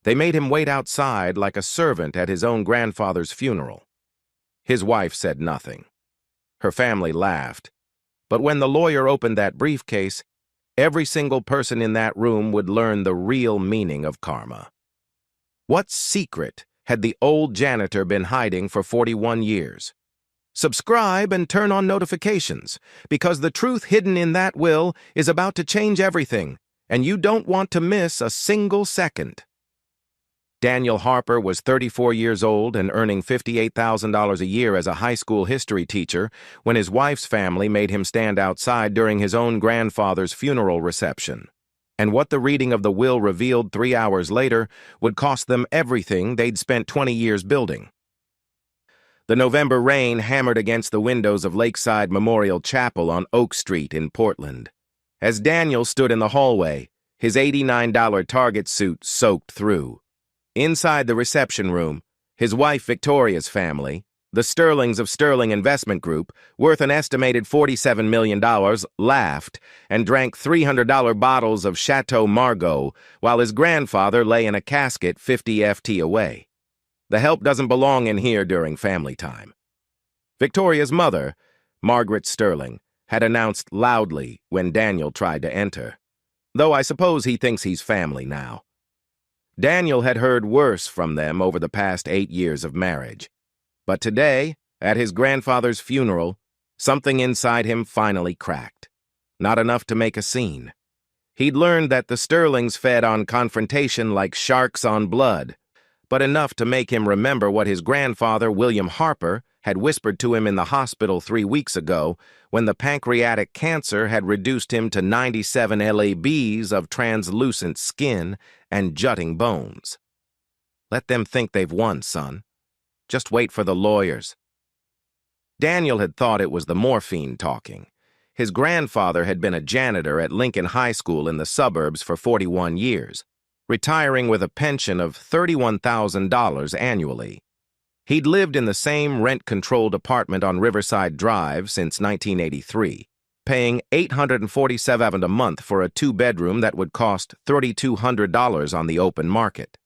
They made him wait outside like a servant at his own grandfather's funeral. His wife said nothing. Her family laughed. But when the lawyer opened that briefcase, every single person in that room would learn the real meaning of karma. What secret had the old janitor been hiding for 41 years? Subscribe and turn on notifications, because the truth hidden in that will is about to change everything, and you don't want to miss a single second. Daniel Harper was 34 years old and earning $58,000 a year as a high school history teacher when his wife's family made him stand outside during his own grandfather's funeral reception. And what the reading of the will revealed 3 hours later would cost them everything they'd spent 20 years building. The November rain hammered against the windows of Lakeside Memorial Chapel on Oak Street in Portland. As Daniel stood in the hallway, his $89 Target suit soaked through. Inside the reception room, his wife Victoria's family, the Sterlings of Sterling Investment Group, worth an estimated $47 million, laughed and drank $300 bottles of Chateau Margaux while his grandfather lay in a casket 50 ft away. The help doesn't belong in here during family time. Victoria's mother, Margaret Sterling, had announced loudly when Daniel tried to enter, though I suppose he thinks he's family now. Daniel had heard worse from them over the past 8 years of marriage. But today, at his grandfather's funeral, something inside him finally cracked. Not enough to make a scene. He'd learned that the Sterlings fed on confrontation like sharks on blood, but enough to make him remember what his grandfather, William Harper, had whispered to him in the hospital 3 weeks ago when the pancreatic cancer had reduced him to 97 lbs of translucent skin and jutting bones. Let them think they've won, son. Just wait for the lawyers. Daniel had thought it was the morphine talking. His grandfather had been a janitor at Lincoln High School in the suburbs for 41 years, retiring with a pension of $31,000 annually. He'd lived in the same rent-controlled apartment on Riverside Drive since 1983, paying $847 a month for a 2-bedroom that would cost $3,200 on the open market.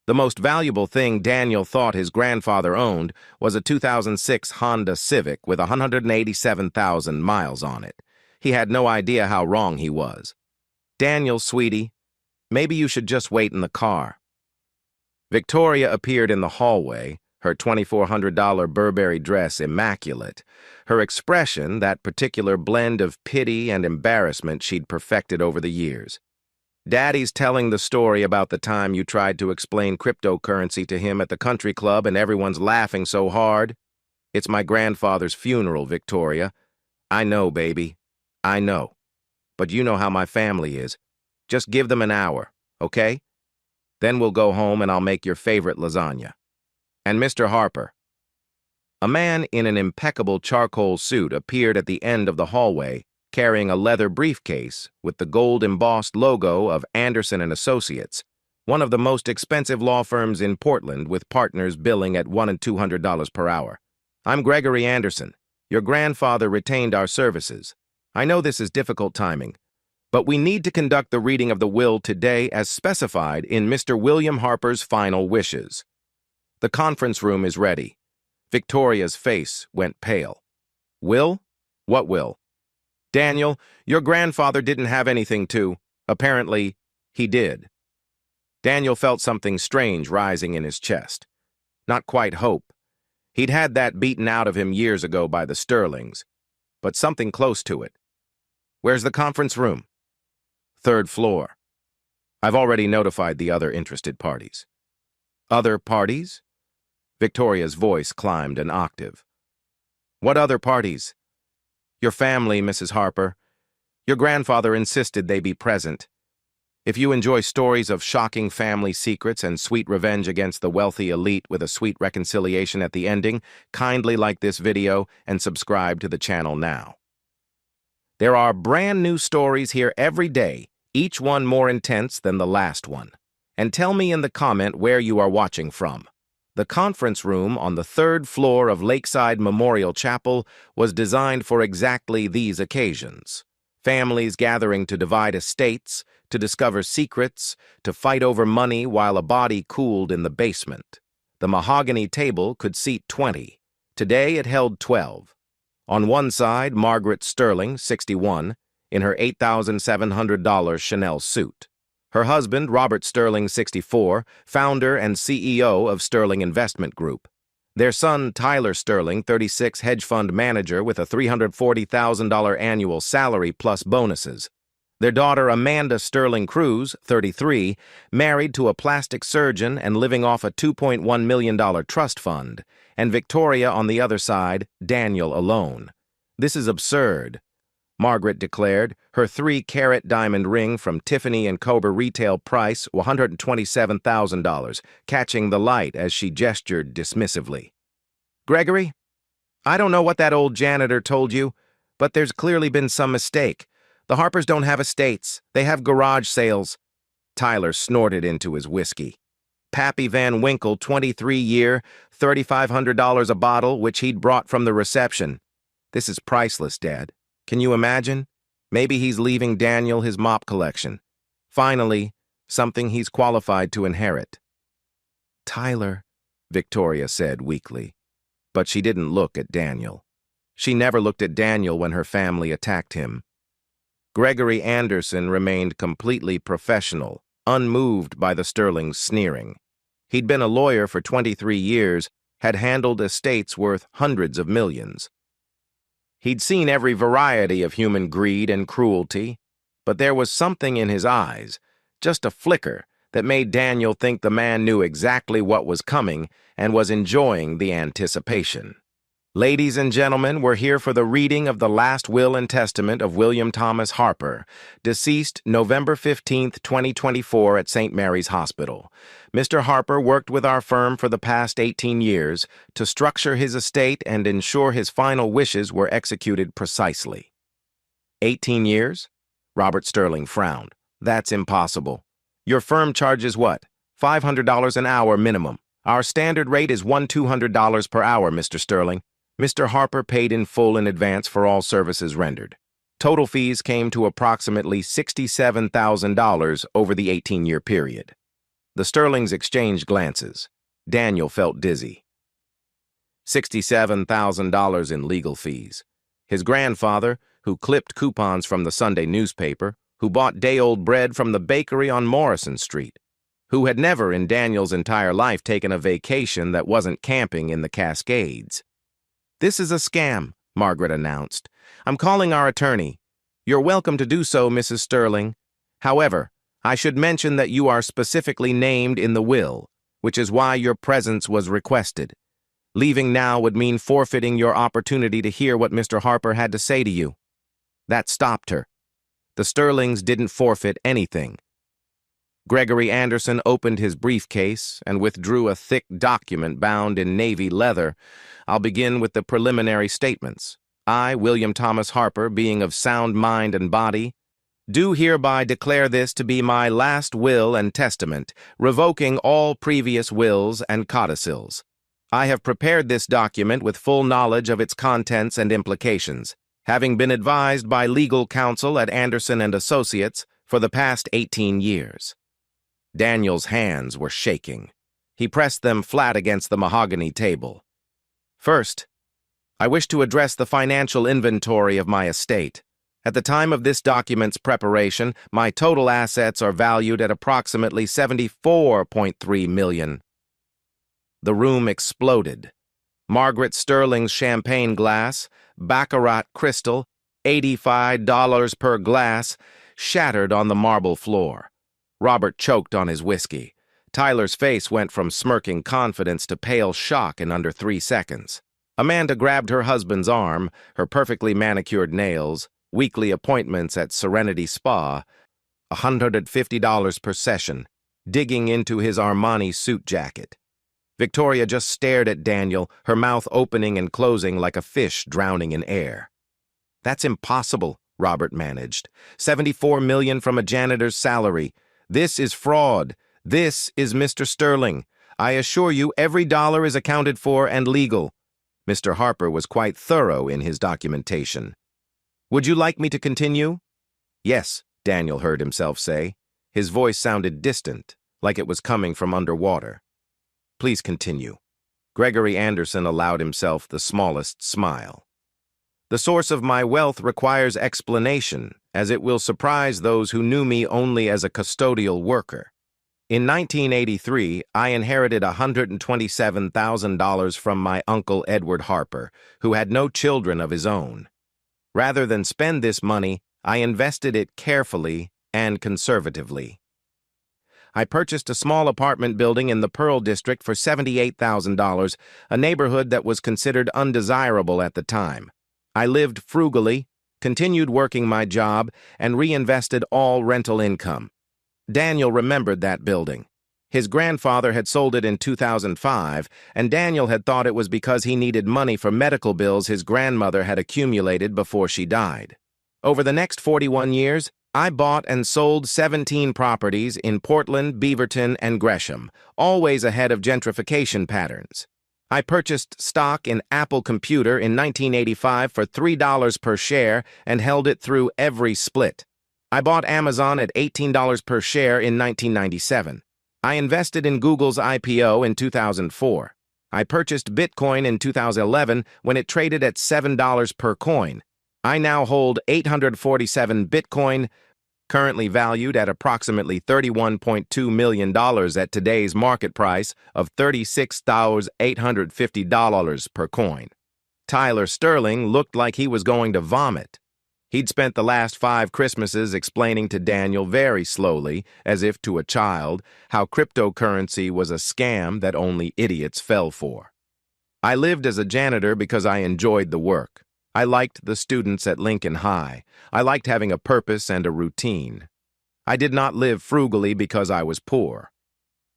The most valuable thing Daniel thought his grandfather owned was a 2006 Honda Civic with 187,000 miles on it. He had no idea how wrong he was. Daniel, sweetie, maybe you should just wait in the car. Victoria appeared in the hallway, her $2,400 Burberry dress immaculate, her expression that particular blend of pity and embarrassment she'd perfected over the years. Daddy's telling the story about the time you tried to explain cryptocurrency to him at the country club and everyone's laughing so hard. It's my grandfather's funeral, Victoria. I know, baby. I know. But you know how my family is. Just give them an hour, okay? Then we'll go home and I'll make your favorite lasagna. And Mr. Harper. A man in an impeccable charcoal suit appeared at the end of the hallway, carrying a leather briefcase with the gold-embossed logo of Anderson & Associates, one of the most expensive law firms in Portland with partners billing at $100 and $200 per hour. I'm Gregory Anderson. Your grandfather retained our services. I know this is difficult timing, but we need to conduct the reading of the will today as specified in Mr. William Harper's final wishes. The conference room is ready. Victoria's face went pale. Will? What will? Daniel, your grandfather didn't have anything to. Apparently, he did. Daniel felt something strange rising in his chest. Not quite hope. He'd had that beaten out of him years ago by the Sterlings, but something close to it. Where's the conference room? 3rd floor. I've already notified the other interested parties. Other parties? Victoria's voice climbed an octave. What other parties? Your family, Mrs. Harper. Your grandfather insisted they be present. If you enjoy stories of shocking family secrets and sweet revenge against the wealthy elite with a sweet reconciliation at the ending, kindly like this video and subscribe to the channel now. There are brand new stories here every day, each one more intense than the last one. And tell me in the comment where you are watching from. The conference room on the 3rd floor of Lakeside Memorial Chapel was designed for exactly these occasions. Families gathering to divide estates, to discover secrets, to fight over money while a body cooled in the basement. The mahogany table could seat 20. Today it held 12. On one side, Margaret Sterling, 61, in her $8,700 Chanel suit. Her husband, Robert Sterling, 64, founder and CEO of Sterling Investment Group. Their son, Tyler Sterling, 36, hedge fund manager with a $340,000 annual salary plus bonuses. Their daughter, Amanda Sterling Cruz, 33, married to a plastic surgeon and living off a $2.1 million trust fund. And Victoria on the other side, Daniel alone. "This is absurd," Margaret declared, her 3-carat diamond ring from Tiffany & Co. retail price $127,000, catching the light as she gestured dismissively. "Gregory, I don't know what that old janitor told you, but there's clearly been some mistake. The Harpers don't have estates. They have garage sales." Tyler snorted into his whiskey. Pappy Van Winkle, 23-year, $3,500 a bottle, which he'd brought from the reception. "This is priceless, Dad. Can you imagine? Maybe he's leaving Daniel his mop collection. Finally, something he's qualified to inherit." "Tyler," Victoria said weakly. But she didn't look at Daniel. She never looked at Daniel when her family attacked him. Gregory Anderson remained completely professional, unmoved by the Sterlings' sneering. He'd been a lawyer for 23 years, had handled estates worth hundreds of millions. He'd seen every variety of human greed and cruelty, but there was something in his eyes, just a flicker, that made Daniel think the man knew exactly what was coming and was enjoying the anticipation. Ladies and gentlemen, we're here for the reading of the last will and testament of William Thomas Harper, deceased November 15, 2024 at St. Mary's Hospital. Mr. Harper worked with our firm for the past 18 years to structure his estate and ensure his final wishes were executed precisely. 18 years? Robert Sterling frowned. "That's impossible. Your firm charges what? $500 an hour minimum. Our standard rate is $200 per hour, Mr. Sterling." Mr. Harper paid in full in advance for all services rendered. Total fees came to approximately $67,000 over the 18-year period. The Sterlings exchanged glances. Daniel felt dizzy. $67,000 in legal fees. His grandfather, who clipped coupons from the Sunday newspaper, who bought day-old bread from the bakery on Morrison Street, who had never in Daniel's entire life taken a vacation that wasn't camping in the Cascades. "This is a scam," Margaret announced. "I'm calling our attorney. You're welcome to do so, Mrs. Sterling. However, I should mention that you are specifically named in the will, which is why your presence was requested. Leaving now would mean forfeiting your opportunity to hear what Mr. Harper had to say to you." That stopped her. The Sterlings didn't forfeit anything. Gregory Anderson opened his briefcase and withdrew a thick document bound in navy leather. "I'll begin with the preliminary statements. I, William Thomas Harper, being of sound mind and body, do hereby declare this to be my last will and testament, revoking all previous wills and codicils. I have prepared this document with full knowledge of its contents and implications, having been advised by legal counsel at Anderson and Associates for the past 18 years. Daniel's hands were shaking. He pressed them flat against the mahogany table. "First, I wish to address the financial inventory of my estate. At the time of this document's preparation, my total assets are valued at approximately $74.3 million. The room exploded. Margaret Sterling's champagne glass, baccarat crystal, $85 per glass, shattered on the marble floor. Robert choked on his whiskey. Tyler's face went from smirking confidence to pale shock in under 3 seconds. Amanda grabbed her husband's arm, her perfectly manicured nails, weekly appointments at Serenity Spa, $150 per session, digging into his Armani suit jacket. Victoria just stared at Daniel, her mouth opening and closing like a fish drowning in air. "That's impossible," Robert managed. $74 million from a janitor's salary. This is fraud. This is Mr. Sterling. I assure you every dollar is accounted for and legal." Mr. Harper was quite thorough in his documentation. "Would you like me to continue?" "Yes," Daniel heard himself say. His voice sounded distant, like it was coming from underwater. Please continue. Gregory Anderson allowed himself the smallest smile. The source of my wealth requires explanation, as it will surprise those who knew me only as a custodial worker. In 1983, I inherited $127,000 from my uncle Edward Harper, who had no children of his own. Rather than spend this money, I invested it carefully and conservatively. I purchased a small apartment building in the Pearl District for $78,000, a neighborhood that was considered undesirable at the time. I lived frugally, continued working my job, and reinvested all rental income. Daniel remembered that building. His grandfather had sold it in 2005, and Daniel had thought it was because he needed money for medical bills his grandmother had accumulated before she died. Over the next 41 years, I bought and sold 17 properties in Portland, Beaverton, and Gresham, always ahead of gentrification patterns. I purchased stock in Apple Computer in 1985 for $3 per share and held it through every split. I bought Amazon at $18 per share in 1997. I invested in Google's IPO in 2004. I purchased Bitcoin in 2011 when it traded at $7 per coin. I now hold 847 Bitcoin, currently valued at approximately $31.2 million at today's market price of $36,850 per coin. Tyler Sterling looked like he was going to vomit. He'd spent the last 5 Christmases explaining to Daniel very slowly, as if to a child, how cryptocurrency was a scam that only idiots fell for. I lived as a janitor because I enjoyed the work. I liked the students at Lincoln High. I liked having a purpose and a routine. I did not live frugally because I was poor.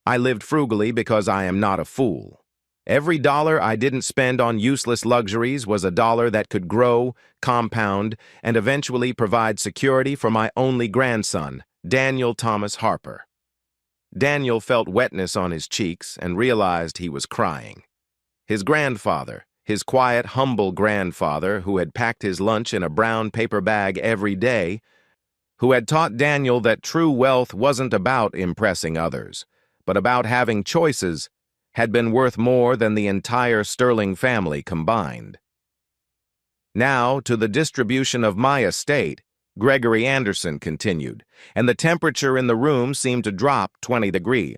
I lived frugally because I am not a fool. Every dollar I didn't spend on useless luxuries was a dollar that could grow, compound, and eventually provide security for my only grandson, Daniel Thomas Harper. Daniel felt wetness on his cheeks and realized he was crying. His grandfather, his quiet, humble grandfather who had packed his lunch in a brown paper bag every day, who had taught Daniel that true wealth wasn't about impressing others, but about having choices, had been worth more than the entire Sterling family combined. Now, to the distribution of my estate, Gregory Anderson continued, and the temperature in the room seemed to drop 20 degrees.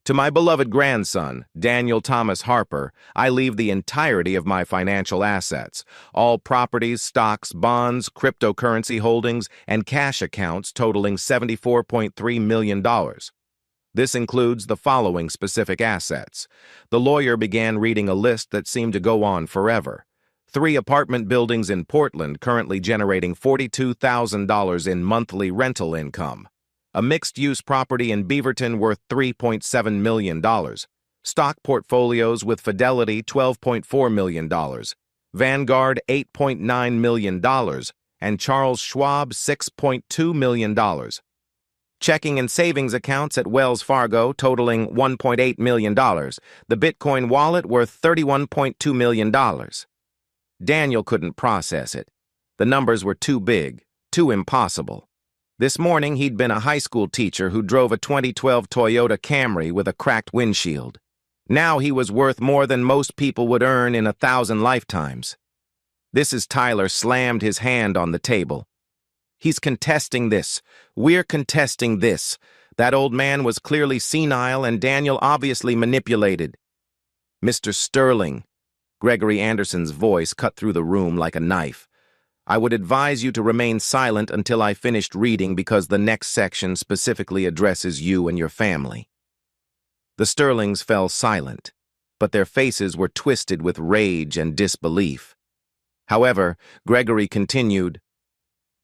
To my beloved grandson, Daniel Thomas Harper, I leave the entirety of my financial assets, all properties, stocks, bonds, cryptocurrency holdings, and cash accounts totaling $74.3 million. This includes the following specific assets. The lawyer began reading a list that seemed to go on forever. 3 apartment buildings in Portland currently generating $42,000 in monthly rental income. A mixed-use property in Beaverton worth $3.7 million. Stock portfolios with Fidelity $12.4 million. Vanguard $8.9 million. And Charles Schwab $6.2 million. Checking and savings accounts at Wells Fargo totaling $1.8 million. The Bitcoin wallet worth $31.2 million. Daniel couldn't process it. The numbers were too big, too impossible. This morning, he'd been a high school teacher who drove a 2012 Toyota Camry with a cracked windshield. Now he was worth more than most people would earn in 1,000 lifetimes. This is Tyler slammed his hand on the table. He's contesting this. We're contesting this. That old man was clearly senile and Daniel obviously manipulated. Mr. Sterling, Gregory Anderson's voice cut through the room like a knife. I would advise you to remain silent until I finished reading because the next section specifically addresses you and your family. The Sterlings fell silent, but their faces were twisted with rage and disbelief. However, Gregory continued,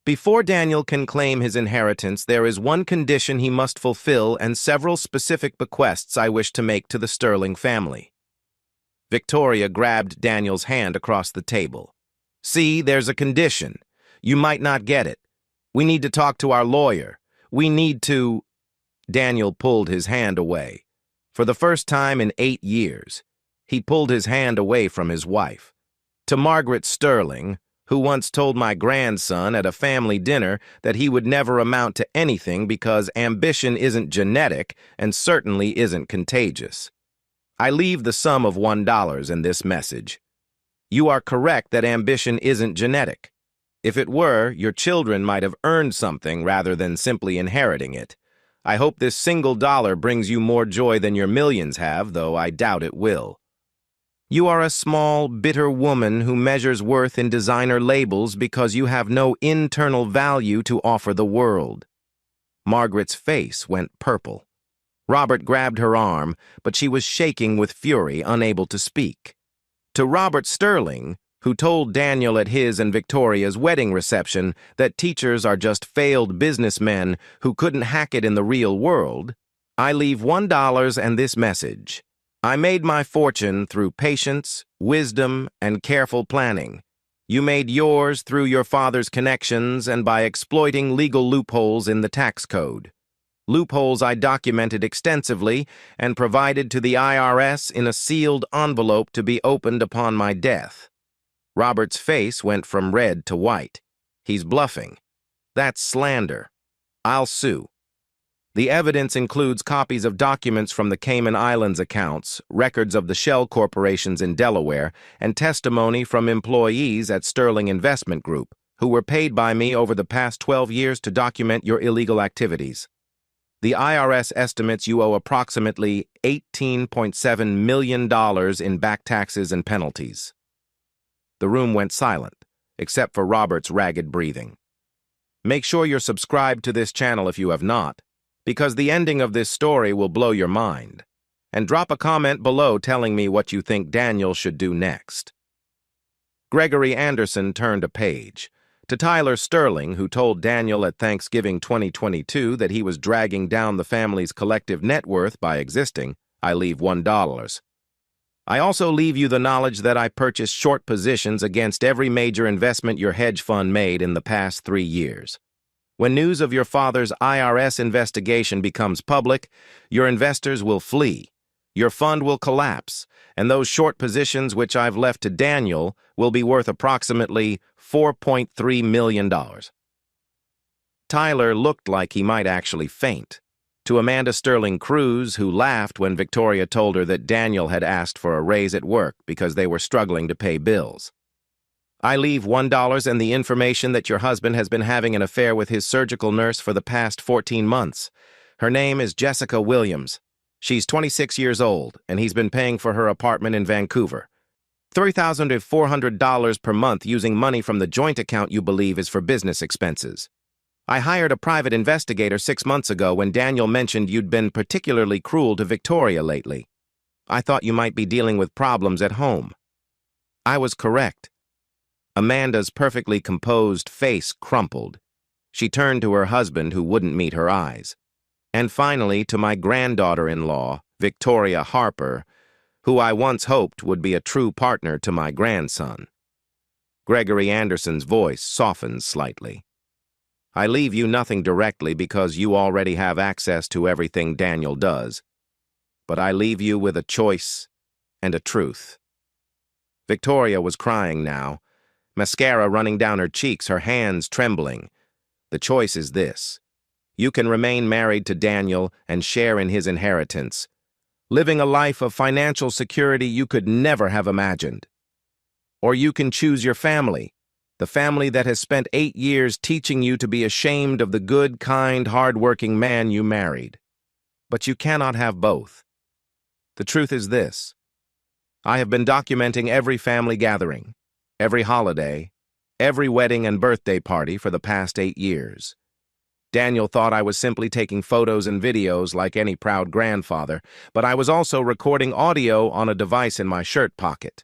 Before Daniel can claim his inheritance, there is one condition he must fulfill and several specific bequests I wish to make to the Sterling family. Victoria grabbed Daniel's hand across the table. See, there's a condition. You might not get it. We need to talk to our lawyer. We need to... Daniel pulled his hand away. For the first time in 8 years, he pulled his hand away from his wife. To Margaret Sterling, who once told my grandson at a family dinner that he would never amount to anything because ambition isn't genetic and certainly isn't contagious. I leave the sum of $1 in this message. You are correct that ambition isn't genetic. If it were, your children might have earned something rather than simply inheriting it. I hope this single dollar brings you more joy than your millions have, though I doubt it will. You are a small, bitter woman who measures worth in designer labels because you have no internal value to offer the world. Margaret's face went purple. Robert grabbed her arm, but she was shaking with fury, unable to speak. To Robert Sterling, who told Daniel at his and Victoria's wedding reception that teachers are just failed businessmen who couldn't hack it in the real world, I leave $1 and this message. I made my fortune through patience, wisdom, and careful planning. You made yours through your father's connections and by exploiting legal loopholes in the tax code. Loopholes I documented extensively and provided to the IRS in a sealed envelope to be opened upon my death. Robert's face went from red to white. He's bluffing. That's slander. I'll sue. The evidence includes copies of documents from the Cayman Islands accounts, records of the shell corporations in Delaware, and testimony from employees at Sterling Investment Group, who were paid by me over the past 12 years to document your illegal activities. The IRS estimates you owe approximately $18.7 million in back taxes and penalties. The room went silent, except for Robert's ragged breathing. Make sure you're subscribed to this channel if you have not, because the ending of this story will blow your mind. And drop a comment below telling me what you think Daniel should do next. Gregory Anderson turned a page. To Tyler Sterling, who told Daniel at Thanksgiving 2022 that he was dragging down the family's collective net worth by existing, I leave $1. I also leave you the knowledge that I purchased short positions against every major investment your hedge fund made in the past 3 years. When news of your father's IRS investigation becomes public, your investors will flee, your fund will collapse, and those short positions which I've left to Daniel will be worth approximately $4.3 million. Tyler looked like he might actually faint. To Amanda Sterling Cruz, who laughed when Victoria told her that Daniel had asked for a raise at work because they were struggling to pay bills. I leave $1 and the information that your husband has been having an affair with his surgical nurse for the past 14 months. Her name is Jessica Williams. She's 26 years old, and he's been paying for her apartment in Vancouver. $3,400 per month using money from the joint account you believe is for business expenses. I hired a private investigator 6 months ago when Daniel mentioned you'd been particularly cruel to Victoria lately. I thought you might be dealing with problems at home. I was correct. Amanda's perfectly composed face crumpled. She turned to her husband, who wouldn't meet her eyes. And finally to my granddaughter-in-law, Victoria Harper, who I once hoped would be a true partner to my grandson. Gregory Anderson's voice softened slightly. I leave you nothing directly because you already have access to everything Daniel does, but I leave you with a choice and a truth. Victoria was crying now, mascara running down her cheeks, her hands trembling. The choice is this. You can remain married to Daniel and share in his inheritance, living a life of financial security you could never have imagined. Or you can choose your family, the family that has spent 8 years teaching you to be ashamed of the good, kind, hard-working man you married. But you cannot have both. The truth is this. I have been documenting every family gathering, every holiday, every wedding and birthday party for the past 8 years. Daniel thought I was simply taking photos and videos like any proud grandfather, but I was also recording audio on a device in my shirt pocket.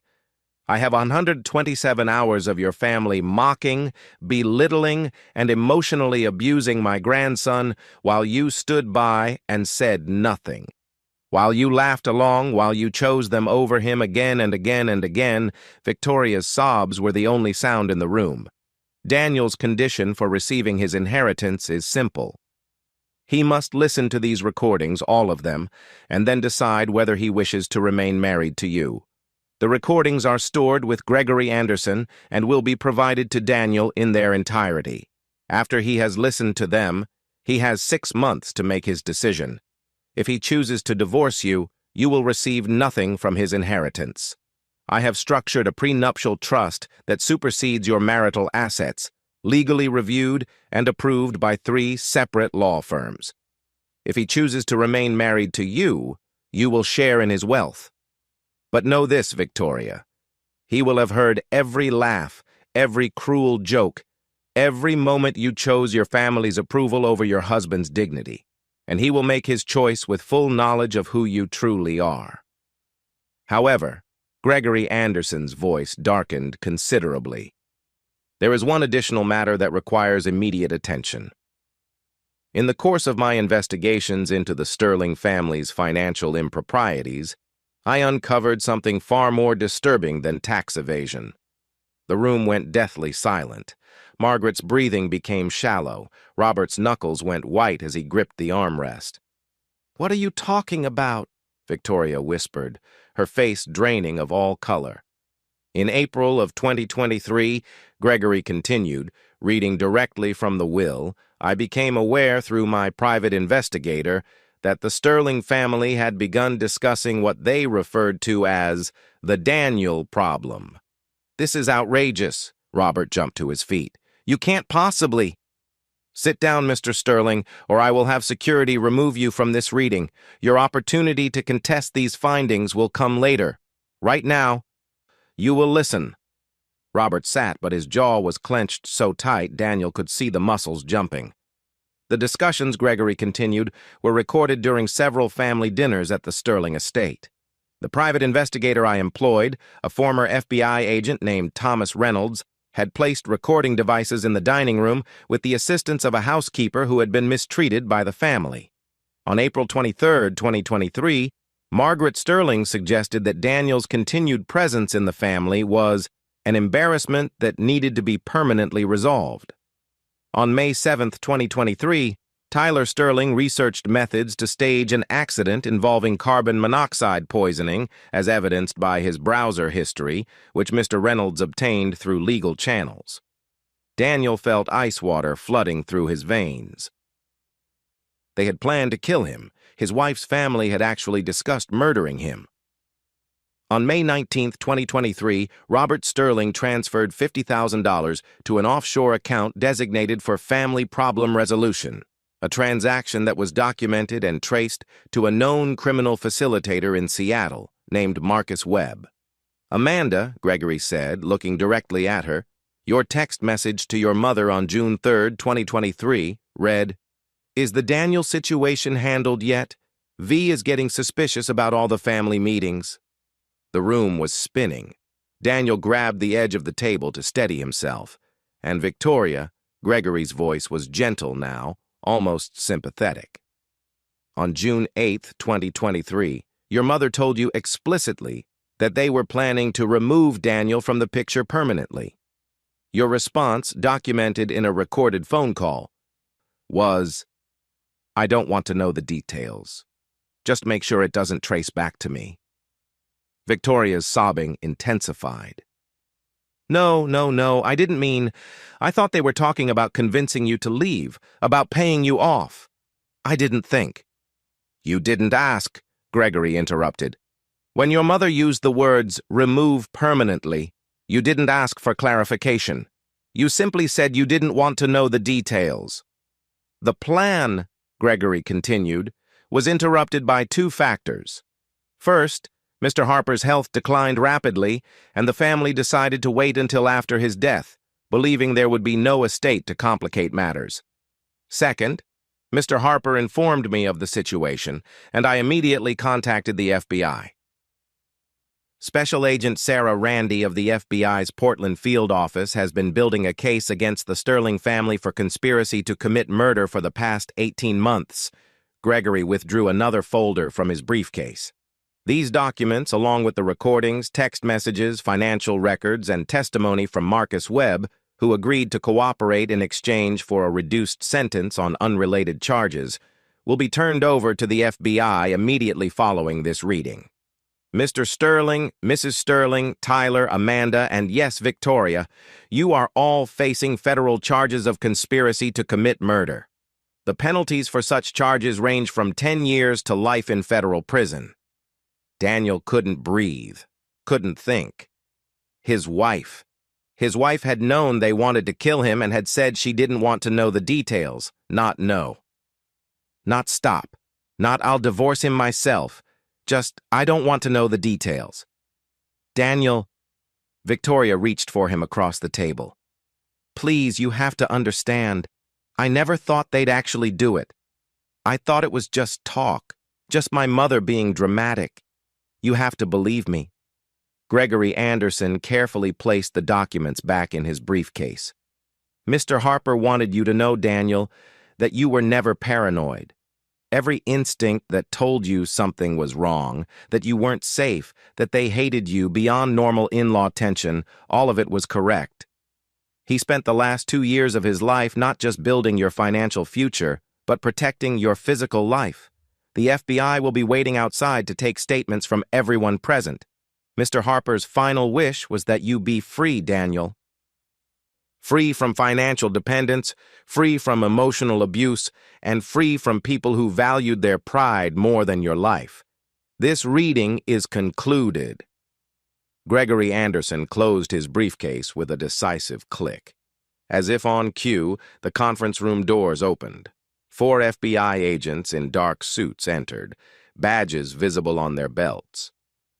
I have 127 hours of your family mocking, belittling, and emotionally abusing my grandson while you stood by and said nothing. While you laughed along, while you chose them over him again and again and again, Victoria's sobs were the only sound in the room. Daniel's condition for receiving his inheritance is simple. He must listen to these recordings, all of them, and then decide whether he wishes to remain married to you. The recordings are stored with Gregory Anderson and will be provided to Daniel in their entirety. After he has listened to them, he has 6 months to make his decision. If he chooses to divorce you, you will receive nothing from his inheritance. I have structured a prenuptial trust that supersedes your marital assets, legally reviewed and approved by 3 separate law firms. If he chooses to remain married to you, you will share in his wealth. But know this, Victoria. He will have heard every laugh, every cruel joke, every moment you chose your family's approval over your husband's dignity, and he will make his choice with full knowledge of who you truly are. However, Gregory Anderson's voice darkened considerably. There is one additional matter that requires immediate attention. In the course of my investigations into the Sterling family's financial improprieties, I uncovered something far more disturbing than tax evasion. The room went deathly silent. Margaret's breathing became shallow. Robert's knuckles went white as he gripped the armrest. "What are you talking about?" Victoria whispered, her face draining of all color. In April of 2023, Gregory continued, reading directly from the will, I became aware through my private investigator that the Sterling family had begun discussing what they referred to as the Daniel problem. "This is outrageous." Robert jumped to his feet. "You can't possibly—" "Sit down, Mr. Sterling, or I will have security remove you from this reading. Your opportunity to contest these findings will come later. Right now, you will listen." Robert sat, but his jaw was clenched so tight Daniel could see the muscles jumping. The discussions, Gregory continued, were recorded during several family dinners at the Sterling estate. The private investigator I employed, a former FBI agent named Thomas Reynolds, had placed recording devices in the dining room with the assistance of a housekeeper who had been mistreated by the family. On April 23, 2023, Margaret Sterling suggested that Daniel's continued presence in the family was an embarrassment that needed to be permanently resolved. On May 7, 2023, Tyler Sterling researched methods to stage an accident involving carbon monoxide poisoning, as evidenced by his browser history, which Mr. Reynolds obtained through legal channels. Daniel felt ice water flooding through his veins. They had planned to kill him. His wife's family had actually discussed murdering him. On May 19, 2023, Robert Sterling transferred $50,000 to an offshore account designated for family problem resolution, a transaction that was documented and traced to a known criminal facilitator in Seattle named Marcus Webb. "Amanda," Gregory said, looking directly at her, "your text message to your mother on June 3, 2023, read, 'Is the Daniel situation handled yet? V is getting suspicious about all the family meetings.'" The room was spinning. Daniel grabbed the edge of the table to steady himself, and Victoria, Gregory's voice was gentle now, almost sympathetic. "On June 8, 2023, your mother told you explicitly that they were planning to remove Daniel from the picture permanently. Your response, documented in a recorded phone call, was, 'I don't want to know the details. Just make sure it doesn't trace back to me.'" Victoria's sobbing intensified. No, I didn't mean. I thought they were talking about convincing you to leave, about paying you off. I didn't think." "You didn't ask," Gregory interrupted. "When your mother used the words, 'remove permanently,' you didn't ask for clarification. You simply said you didn't want to know the details." "The plan," Gregory continued, "was interrupted by 2 factors. First, Mr. Harper's health declined rapidly, and the family decided to wait until after his death, believing there would be no estate to complicate matters. Second, Mr. Harper informed me of the situation, and I immediately contacted the FBI. Special Agent Sarah Randy of the FBI's Portland field office has been building a case against the Sterling family for conspiracy to commit murder for the past 18 months. Gregory withdrew another folder from his briefcase. These documents, along with the recordings, text messages, financial records, and testimony from Marcus Webb, who agreed to cooperate in exchange for a reduced sentence on unrelated charges, will be turned over to the FBI immediately following this reading. Mr. Sterling, Mrs. Sterling, Tyler, Amanda, and yes, Victoria, you are all facing federal charges of conspiracy to commit murder. The penalties for such charges range from 10 years to life in federal prison. Daniel couldn't breathe, couldn't think. His wife had known they wanted to kill him and had said she didn't want to know the details, not know. Not stop, not I'll divorce him myself, just I don't want to know the details. Daniel, Victoria reached for him across the table. Please, you have to understand. I never thought they'd actually do it. I thought it was just talk, just my mother being dramatic. You have to believe me. Gregory Anderson carefully placed the documents back in his briefcase. Mr. Harper wanted you to know, Daniel, that you were never paranoid. Every instinct that told you something was wrong, that you weren't safe, that they hated you beyond normal in-law tension, all of it was correct. He spent the last 2 years of his life not just building your financial future, but protecting your physical life. The FBI will be waiting outside to take statements from everyone present. Mr. Harper's final wish was that you be free, Daniel. Free from financial dependence, free from emotional abuse, and free from people who valued their pride more than your life. This reading is concluded. Gregory Anderson closed his briefcase with a decisive click. As if on cue, the conference room doors opened. 4 FBI agents in dark suits entered, badges visible on their belts.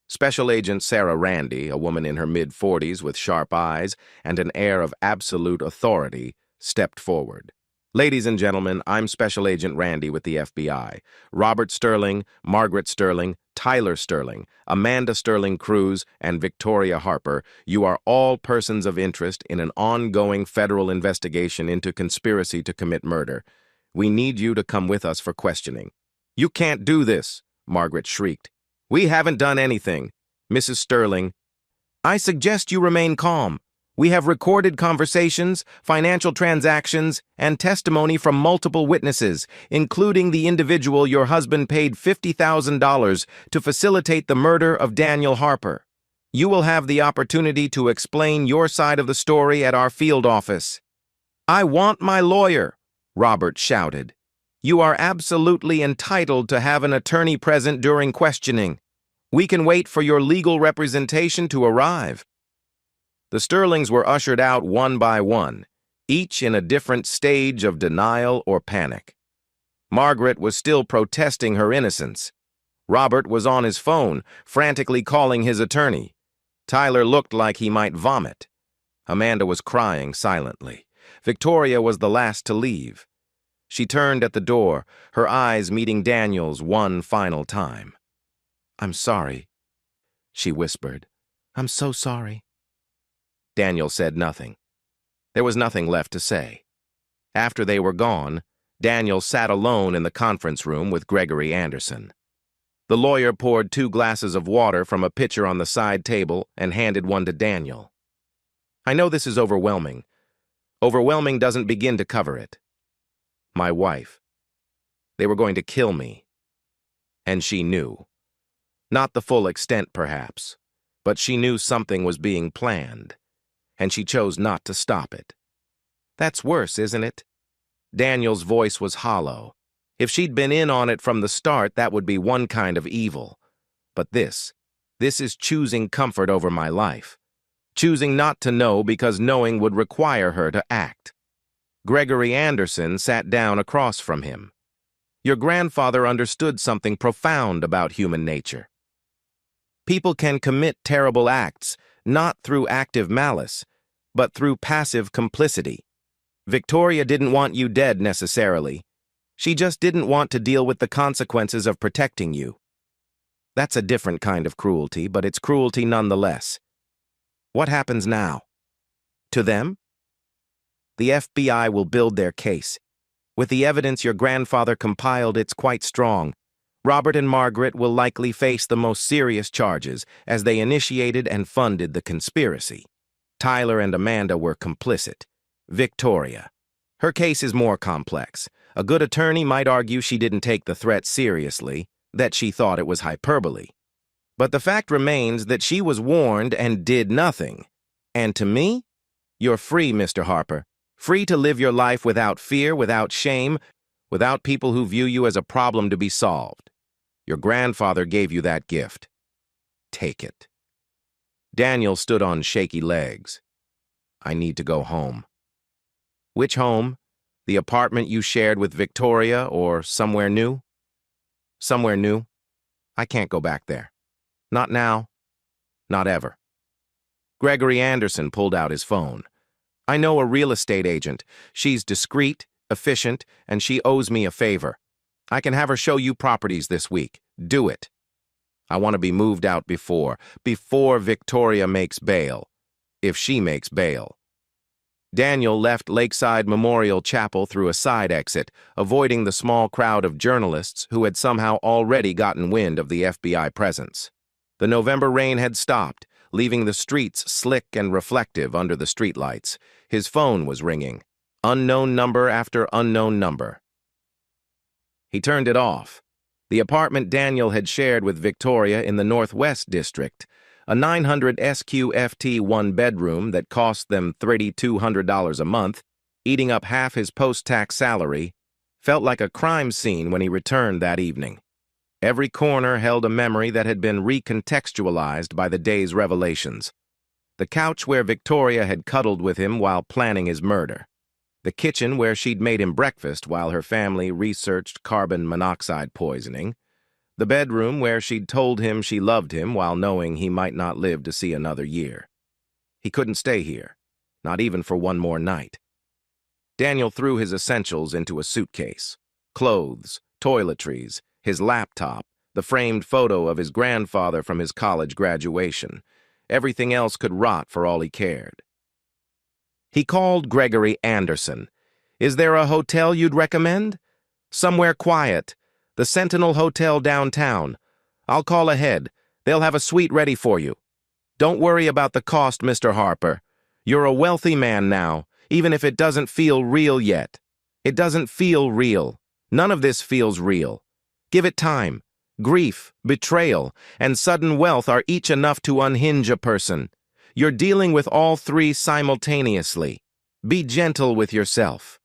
Special Agent Sarah Randy, a woman in her mid-40s with sharp eyes and an air of absolute authority, stepped forward. Ladies and gentlemen, I'm Special Agent Randy with the FBI. Robert Sterling, Margaret Sterling, Tyler Sterling, Amanda Sterling Cruz, and Victoria Harper, you are all persons of interest in an ongoing federal investigation into conspiracy to commit murder. We need you to come with us for questioning. You can't do this, Margaret shrieked. We haven't done anything. Mrs. Sterling, I suggest you remain calm. We have recorded conversations, financial transactions, and testimony from multiple witnesses, including the individual your husband paid $50,000 to facilitate the murder of Daniel Harper. You will have the opportunity to explain your side of the story at our field office. I want my lawyer, Robert shouted. You are absolutely entitled to have an attorney present during questioning. We can wait for your legal representation to arrive. The Sterlings were ushered out one by one, each in a different stage of denial or panic. Margaret was still protesting her innocence. Robert was on his phone, frantically calling his attorney. Tyler looked like he might vomit. Amanda was crying silently. Victoria was the last to leave. She turned at the door, her eyes meeting Daniel's one final time. I'm sorry, she whispered. I'm so sorry. Daniel said nothing. There was nothing left to say. After they were gone, Daniel sat alone in the conference room with Gregory Anderson. The lawyer poured 2 glasses of water from a pitcher on the side table and handed one to Daniel. I know this is overwhelming. Overwhelming doesn't begin to cover it. My wife. They were going to kill me. And she knew. Not the full extent, perhaps, but she knew something was being planned, and she chose not to stop it. That's worse, isn't it? Daniel's voice was hollow. If she'd been in on it from the start, that would be one kind of evil. But this is choosing comfort over my life. Choosing not to know because knowing would require her to act. Gregory Anderson sat down across from him. Your grandfather understood something profound about human nature. People can commit terrible acts, not through active malice, but through passive complicity. Victoria didn't want you dead necessarily. She just didn't want to deal with the consequences of protecting you. That's a different kind of cruelty, but it's cruelty nonetheless. What happens now? To them? The FBI will build their case. With the evidence your grandfather compiled, it's quite strong. Robert and Margaret will likely face the most serious charges, as they initiated and funded the conspiracy. Tyler and Amanda were complicit. Victoria. Her case is more complex. A good attorney might argue she didn't take the threat seriously, that she thought it was hyperbole. But the fact remains that she was warned and did nothing. And to me, you're free, Mr. Harper. Free to live your life without fear, without shame, without people who view you as a problem to be solved. Your grandfather gave you that gift. Take it. Daniel stood on shaky legs. I need to go home. Which home? The apartment you shared with Victoria or somewhere new? Somewhere new? I can't go back there. Not now. Not ever. Gregory Anderson pulled out his phone. I know a real estate agent. She's discreet, efficient, and she owes me a favor. I can have her show you properties this week. Do it. I want to be moved out before Victoria makes bail. If she makes bail. Daniel left Lakeside Memorial Chapel through a side exit, avoiding the small crowd of journalists who had somehow already gotten wind of the FBI presence. The November rain had stopped, leaving the streets slick and reflective under the streetlights. His phone was ringing. Unknown number after unknown number. He turned it off. The apartment Daniel had shared with Victoria in the Northwest District, a 900 SQFT one-bedroom that cost them $3,200 a month, eating up half his post-tax salary, felt like a crime scene when he returned that evening. Every corner held a memory that had been recontextualized by the day's revelations. The couch where Victoria had cuddled with him while planning his murder. The kitchen where she'd made him breakfast while her family researched carbon monoxide poisoning. The bedroom where she'd told him she loved him while knowing he might not live to see another year. He couldn't stay here, not even for one more night. Daniel threw his essentials into a suitcase. Clothes, toiletries, his laptop, the framed photo of his grandfather from his college graduation. Everything else could rot for all he cared. He called Gregory Anderson. Is there a hotel you'd recommend? Somewhere quiet. The Sentinel Hotel downtown. I'll call ahead. They'll have a suite ready for you. Don't worry about the cost, Mr. Harper. You're a wealthy man now, even if it doesn't feel real yet. It doesn't feel real. None of this feels real. Give it time. Grief, betrayal, and sudden wealth are each enough to unhinge a person. You're dealing with all three simultaneously. Be gentle with yourself.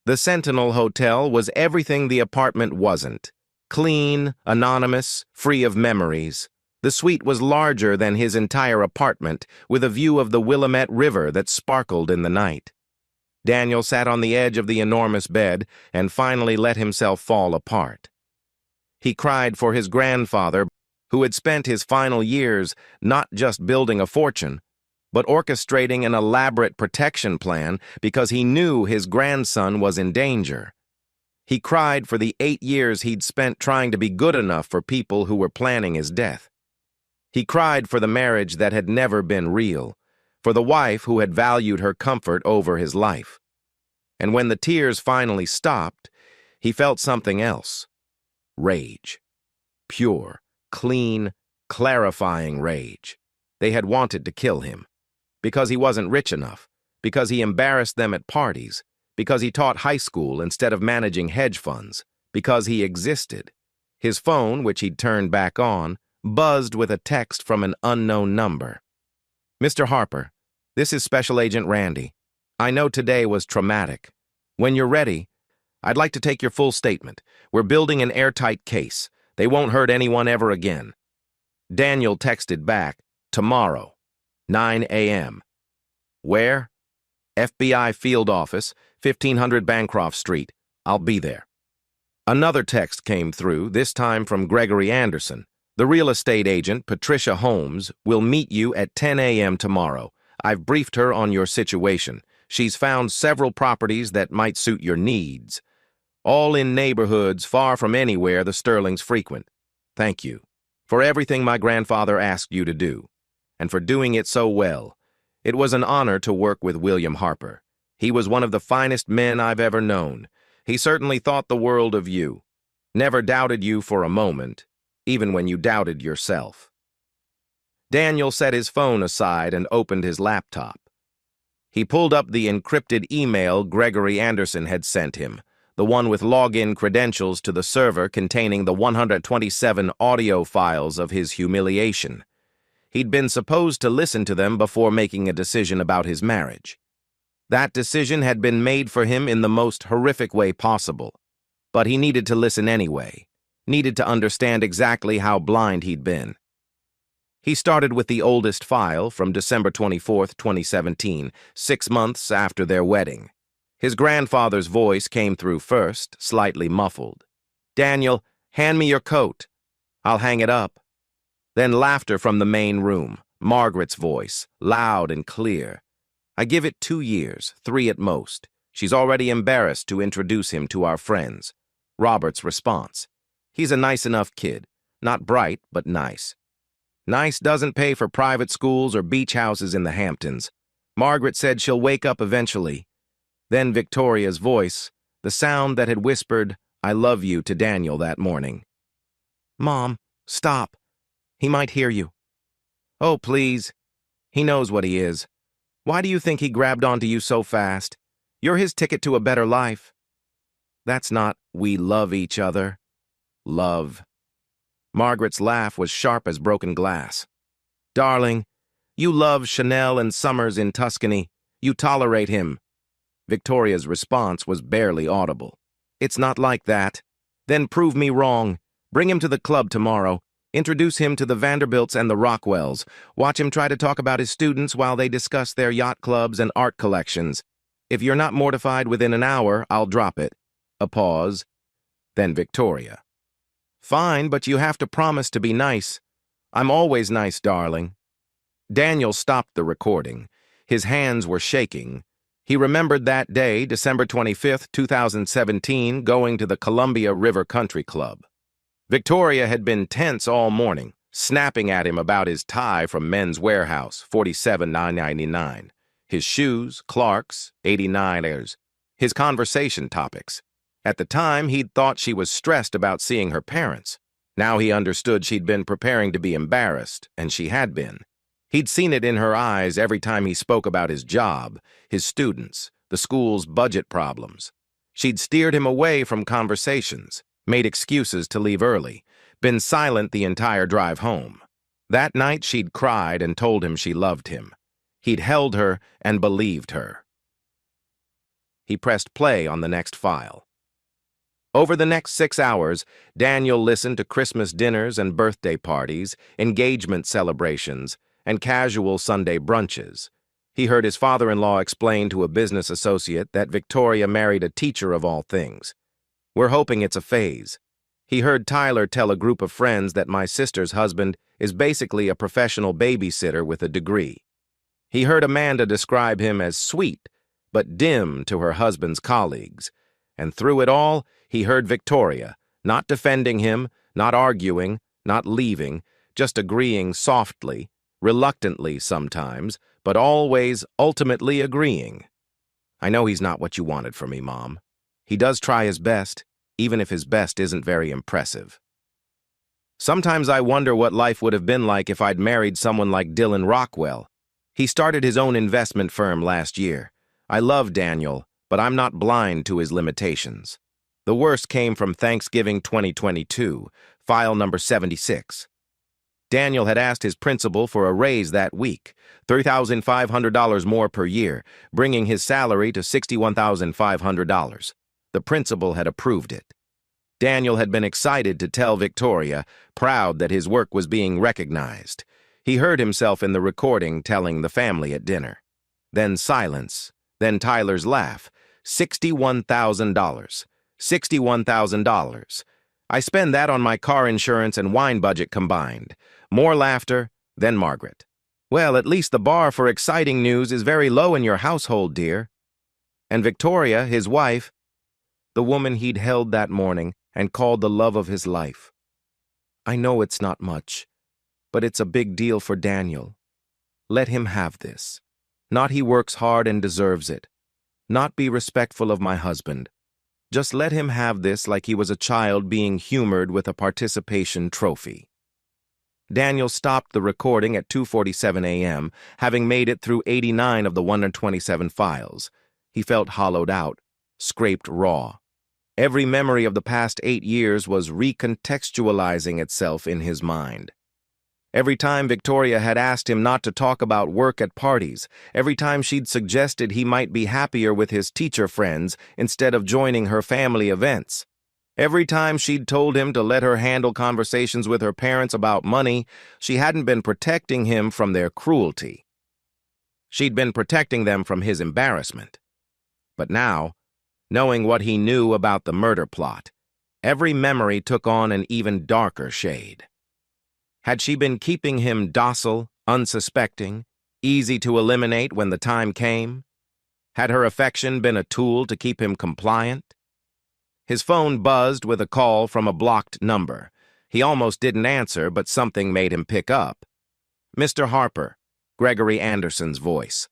The Sentinel Hotel was everything the apartment wasn't. Clean, anonymous, free of memories. The suite was larger than his entire apartment, with a view of the Willamette River that sparkled in the night. Daniel sat on the edge of the enormous bed and finally let himself fall apart. He cried for his grandfather, who had spent his final years not just building a fortune, but orchestrating an elaborate protection plan because he knew his grandson was in danger. He cried for the 8 years he'd spent trying to be good enough for people who were planning his death. He cried for the marriage that had never been real, for the wife who had valued her comfort over his life. And when the tears finally stopped, he felt something else. Rage. Pure, clean, clarifying rage. They had wanted to kill him. Because he wasn't rich enough, because he embarrassed them at parties, because he taught high school instead of managing hedge funds, because he existed. His phone, which he'd turned back on, buzzed with a text from an unknown number. Mr. Harper, this is Special Agent Randy. I know today was traumatic. When you're ready, I'd like to take your full statement. We're building an airtight case. They won't hurt anyone ever again. Daniel texted back, tomorrow, 9 a.m. Where? FBI Field Office, 1500 Bancroft Street. I'll be there. Another text came through, this time from Gregory Anderson. The real estate agent, Patricia Holmes, will meet you at 10 a.m. tomorrow. I've briefed her on your situation. She's found several properties that might suit your needs. All in neighborhoods far from anywhere the Sterlings frequent. Thank you for everything my grandfather asked you to do, and for doing it so well. It was an honor to work with William Harper. He was one of the finest men I've ever known. He certainly thought the world of you. Never doubted you for a moment, even when you doubted yourself. Daniel set his phone aside and opened his laptop. He pulled up the encrypted email Gregory Anderson had sent him, the one with login credentials to the server containing the 127 audio files of his humiliation. He'd been supposed to listen to them before making a decision about his marriage. That decision had been made for him in the most horrific way possible, but he needed to listen anyway, needed to understand exactly how blind he'd been. He started with the oldest file from December 24, 2017, 6 months after their wedding. His grandfather's voice came through first, slightly muffled. "Daniel, hand me your coat. I'll hang it up." Then laughter from the main room, Margaret's voice, loud and clear. "I give it 2 years, 3 at most. She's already embarrassed to introduce him to our friends." Robert's response: "He's a nice enough kid. Not bright, but nice." Nice doesn't pay for private schools or beach houses in the Hamptons. Margaret said she'll wake up eventually. Then Victoria's voice, the sound that had whispered, "I love you" to Daniel that morning. "Mom, stop. He might hear you." "Oh, please. He knows what he is. Why do you think he grabbed onto you so fast? You're his ticket to a better life." "That's not 'we love each other.' Love." Margaret's laugh was sharp as broken glass. "Darling, you love Chanel and Summers in Tuscany. You tolerate him." Victoria's response was barely audible. "It's not like that. Then prove me wrong. Bring him to the club tomorrow. Introduce him to the Vanderbilts and the Rockwells. Watch him try to talk about his students while they discuss their yacht clubs and art collections. If you're not mortified within an hour, I'll drop it." A pause. Then Victoria: "Fine, but you have to promise to be nice." "I'm always nice, darling." Daniel stopped the recording. His hands were shaking. He remembered that day, December 25, 2017, going to the Columbia River Country Club. Victoria had been tense all morning, snapping at him about his tie from Men's Warehouse, $47,999, his shoes, Clark's, $89, his conversation topics. At the time, he'd thought she was stressed about seeing her parents. Now he understood she'd been preparing to be embarrassed, and she had been. He'd seen it in her eyes every time he spoke about his job, his students, the school's budget problems. She'd steered him away from conversations, made excuses to leave early, been silent the entire drive home. That night she'd cried and told him she loved him. He'd held her and believed her. He pressed play on the next file. Over the next 6 hours, Daniel listened to Christmas dinners and birthday parties, engagement celebrations, and casual Sunday brunches. He heard his father-in-law explain to a business associate that Victoria married a teacher of all things. "We're hoping it's a phase." He heard Tyler tell a group of friends that my sister's husband is basically a professional babysitter with a degree. He heard Amanda describe him as sweet, but dim to her husband's colleagues. And through it all, he heard Victoria, not defending him, not arguing, not leaving, just agreeing softly, reluctantly sometimes, but always ultimately agreeing. "I know he's not what you wanted for me, Mom. He does try his best, even if his best isn't very impressive. Sometimes I wonder what life would have been like if I'd married someone like Dylan Rockwell. He started his own investment firm last year. I love Daniel, but I'm not blind to his limitations." The worst came from Thanksgiving 2022, file number 76. Daniel had asked his principal for a raise that week, $3,500 more per year, bringing his salary to $61,500. The principal had approved it. Daniel had been excited to tell Victoria, proud that his work was being recognized. He heard himself in the recording telling the family at dinner. Then silence, then Tyler's laugh. $61,000. $61,000. I spend that on my car insurance and wine budget combined. More laughter, then Margaret. "Well, at least the bar for exciting news is very low in your household, dear." And Victoria, his wife, the woman he'd held that morning and called the love of his life. "I know it's not much, but it's a big deal for Daniel. Let him have this. Not he works hard and deserves it. Not be respectful of my husband. Just let him have this like he was a child being humored with a participation trophy." Daniel stopped the recording at 2:47 a.m., having made it through 89 of the 127 files. He felt hollowed out, scraped raw. Every memory of the past 8 years was recontextualizing itself in his mind. Every time Victoria had asked him not to talk about work at parties, every time she'd suggested he might be happier with his teacher friends instead of joining her family events, every time she'd told him to let her handle conversations with her parents about money, she hadn't been protecting him from their cruelty. She'd been protecting them from his embarrassment. But now, knowing what he knew about the murder plot, every memory took on an even darker shade. Had she been keeping him docile, unsuspecting, easy to eliminate when the time came? Had her affection been a tool to keep him compliant? His phone buzzed with a call from a blocked number. He almost didn't answer, but something made him pick up. "Mr. Harper," Gregory Anderson's voice.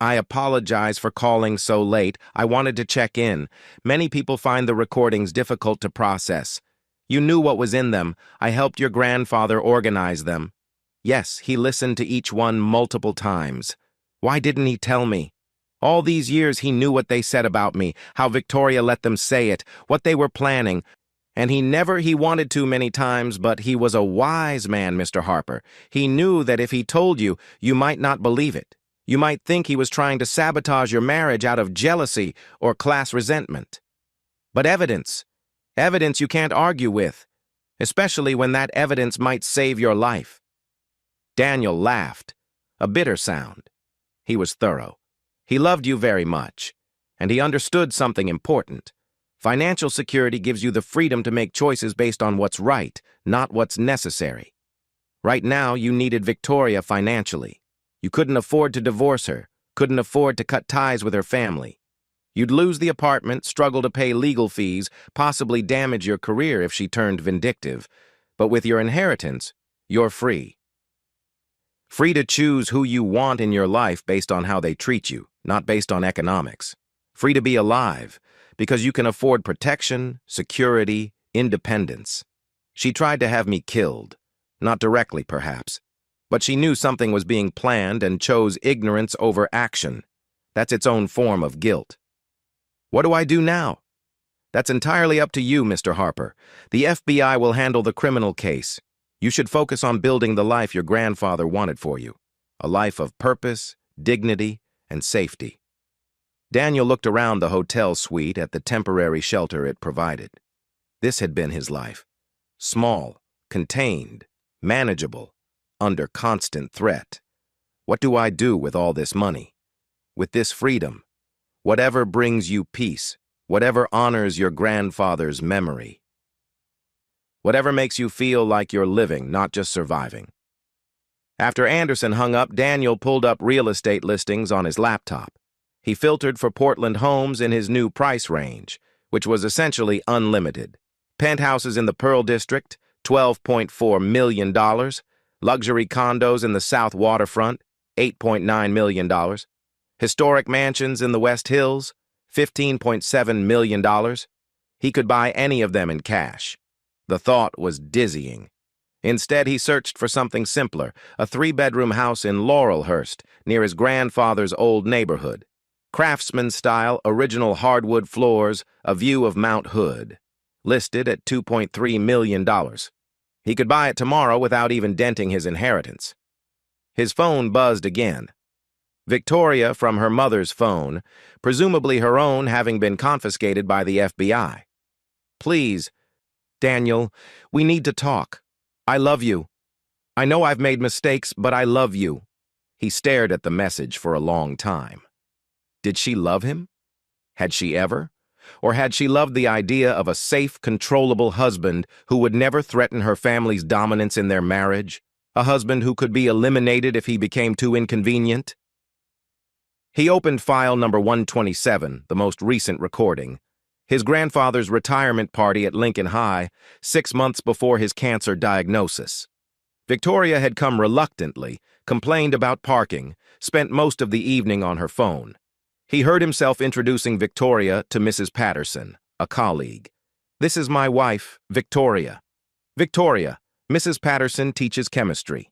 "I apologize for calling so late. I wanted to check in. Many people find the recordings difficult to process. You knew what was in them. I helped your grandfather organize them. Yes, he listened to each one multiple times. Why didn't he tell me? All these years he knew what they said about me, how Victoria let them say it, what they were planning. And he wanted to many times, but he was a wise man, Mr. Harper. He knew that if he told you, you might not believe it. You might think he was trying to sabotage your marriage out of jealousy or class resentment. But evidence you can't argue with, especially when that evidence might save your life." Daniel laughed, a bitter sound. He was thorough. He loved you very much, and he understood something important. Financial security gives you the freedom to make choices based on what's right, not what's necessary. Right now, you needed Victoria financially. You couldn't afford to divorce her, couldn't afford to cut ties with her family. You'd lose the apartment, struggle to pay legal fees, possibly damage your career if she turned vindictive. But with your inheritance, you're free. Free to choose who you want in your life based on how they treat you, not based on economics. Free to be alive, because you can afford protection, security, independence. She tried to have me killed. Not directly, perhaps. But she knew something was being planned and chose ignorance over action. That's its own form of guilt. What do I do now? That's entirely up to you, Mr. Harper. The FBI will handle the criminal case. You should focus on building the life your grandfather wanted for you. A life of purpose, dignity, and safety. Daniel looked around the hotel suite at the temporary shelter it provided. This had been his life. Small, contained, manageable, under constant threat. What do I do with all this money? With this freedom? Whatever brings you peace, whatever honors your grandfather's memory. Whatever makes you feel like you're living, not just surviving. After Anderson hung up, Daniel pulled up real estate listings on his laptop. He filtered for Portland homes in his new price range, which was essentially unlimited. Penthouses in the Pearl District, $12.4 million. Luxury condos in the South Waterfront, $8.9 million. Historic mansions in the West Hills, $15.7 million. He could buy any of them in cash. The thought was dizzying. Instead, he searched for something simpler, a 3-bedroom house in Laurelhurst, near his grandfather's old neighborhood. Craftsman-style, original hardwood floors, a view of Mount Hood. Listed at $2.3 million. He could buy it tomorrow without even denting his inheritance. His phone buzzed again. Victoria from her mother's phone, presumably her own having been confiscated by the FBI. "Please, Daniel, we need to talk. I love you. I know I've made mistakes, but I love you." He stared at the message for a long time. Did she love him? Had she ever? Or had she loved the idea of a safe, controllable husband who would never threaten her family's dominance in their marriage? A husband who could be eliminated if he became too inconvenient? He opened file number 127, the most recent recording. His grandfather's retirement party at Lincoln High, 6 months before his cancer diagnosis. Victoria had come reluctantly, complained about parking, spent most of the evening on her phone. He heard himself introducing Victoria to Mrs. Patterson, a colleague. "This is my wife, Victoria. Victoria, Mrs. Patterson teaches chemistry."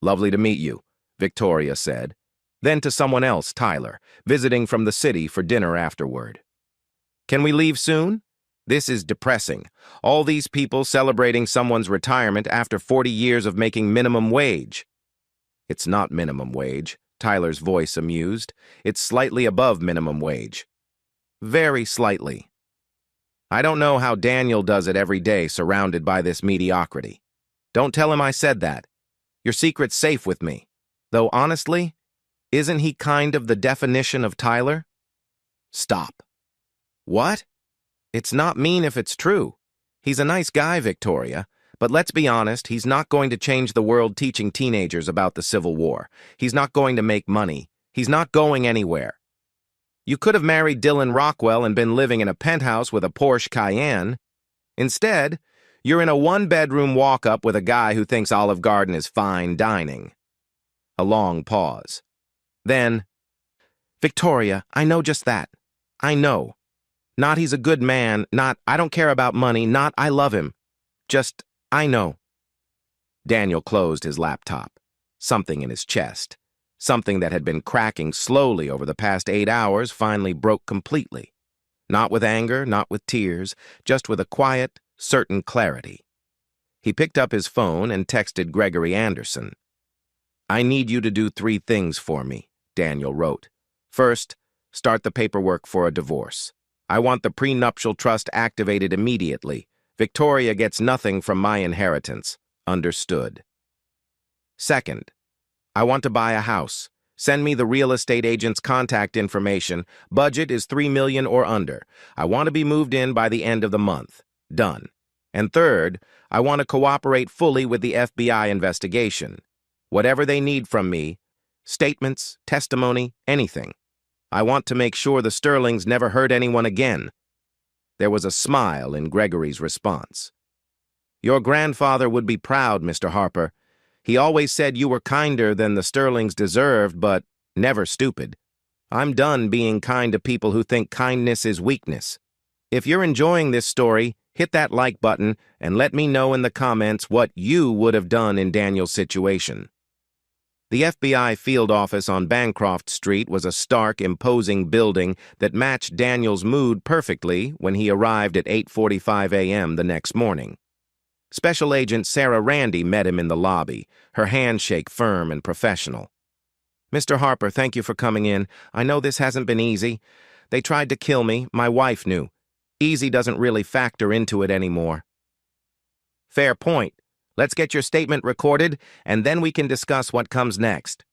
"Lovely to meet you," Victoria said. Then to someone else, Tyler, visiting from the city for dinner afterward. "Can we leave soon?" This is depressing. All these people celebrating someone's retirement after 40 years of making minimum wage. It's not minimum wage, Tyler's voice amused. It's slightly above minimum wage. Very slightly. I don't know how Daniel does it every day surrounded by this mediocrity. Don't tell him I said that. Your secret's safe with me. Though honestly, isn't he kind of the definition of Tyler? Stop. What? It's not mean if it's true. He's a nice guy, Victoria. But let's be honest, he's not going to change the world teaching teenagers about the Civil War. He's not going to make money. He's not going anywhere. You could have married Dylan Rockwell and been living in a penthouse with a Porsche Cayenne. Instead, you're in a one-bedroom walk-up with a guy who thinks Olive Garden is fine dining. A long pause. Then, Victoria, I know just that. I know. Not he's a good man, not I don't care about money, not I love him. Just, I know. Daniel closed his laptop. Something in his chest. Something that had been cracking slowly over the past 8 hours finally broke completely. Not with anger, not with tears, just with a quiet, certain clarity. He picked up his phone and texted Gregory Anderson. I need you to do 3 things for me, Daniel wrote. First, start the paperwork for a divorce. I want the prenuptial trust activated immediately. Victoria gets nothing from my inheritance. Understood. Second, I want to buy a house. Send me the real estate agent's contact information. Budget is $3 million or under. I want to be moved in by the end of the month. Done. And third, I want to cooperate fully with the FBI investigation. Whatever they need from me, statements, testimony, anything. I want to make sure the Sterlings never hurt anyone again. There was a smile in Gregory's response. Your grandfather would be proud, Mr. Harper. He always said you were kinder than the Sterlings deserved, but never stupid. I'm done being kind to people who think kindness is weakness. If you're enjoying this story, hit that like button and let me know in the comments what you would have done in Daniel's situation. The FBI field office on Bancroft Street was a stark, imposing building that matched Daniel's mood perfectly when he arrived at 8:45 a.m. the next morning. Special Agent Sarah Randy met him in the lobby, her handshake firm and professional. Mr. Harper, thank you for coming in. I know this hasn't been easy. They tried to kill me. My wife knew. Easy doesn't really factor into it anymore. Fair point. Let's get your statement recorded, and then we can discuss what comes next.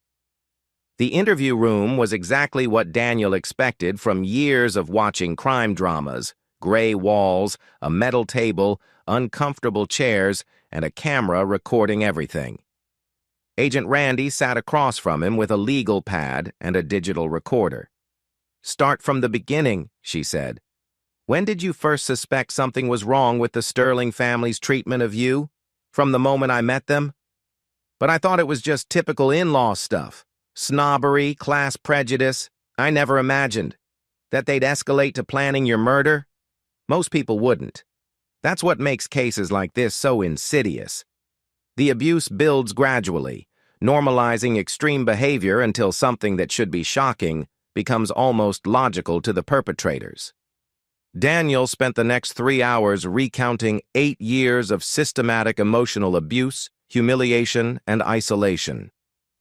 The interview room was exactly what Daniel expected from years of watching crime dramas. Gray walls, a metal table, uncomfortable chairs, and a camera recording everything. Agent Randy sat across from him with a legal pad and a digital recorder. Start from the beginning, she said. When did you first suspect something was wrong with the Sterling family's treatment of you? From the moment I met them? But I thought it was just typical in-law stuff. Snobbery, class prejudice. I never imagined. That they'd escalate to planning your murder? Most people wouldn't. That's what makes cases like this so insidious. The abuse builds gradually, normalizing extreme behavior until something that should be shocking becomes almost logical to the perpetrators. Daniel spent the next 3 hours recounting 8 years of systematic emotional abuse, humiliation, and isolation.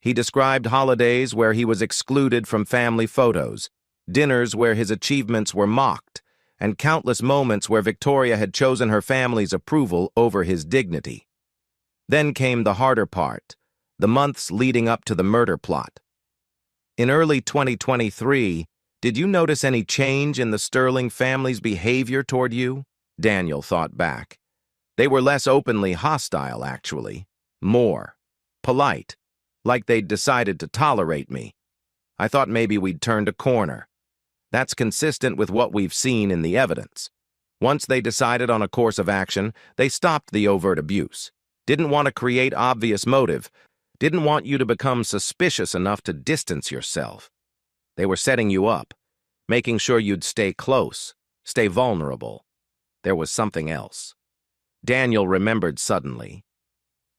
He described holidays where he was excluded from family photos, dinners where his achievements were mocked, and countless moments where Victoria had chosen her family's approval over his dignity. Then came the harder part, the months leading up to the murder plot. In early 2023, did you notice any change in the Sterling family's behavior toward you? Daniel thought back. They were less openly hostile, actually. More polite, like they'd decided to tolerate me. I thought maybe we'd turned a corner. That's consistent with what we've seen in the evidence. Once they decided on a course of action, they stopped the overt abuse. Didn't want to create obvious motive. Didn't want you to become suspicious enough to distance yourself. They were setting you up, making sure you'd stay close, stay vulnerable. There was something else. Daniel remembered suddenly.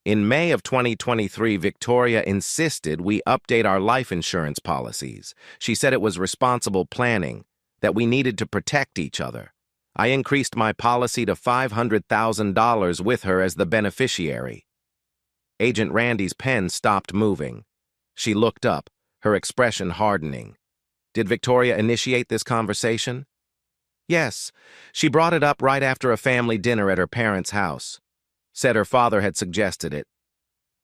In May of 2023, Victoria insisted we update our life insurance policies. She said it was responsible planning, that we needed to protect each other. I increased my policy to $500,000 with her as the beneficiary. Agent Randy's pen stopped moving. She looked up, her expression hardening. Did Victoria initiate this conversation? Yes, she brought it up right after a family dinner at her parents' house. Said her father had suggested it.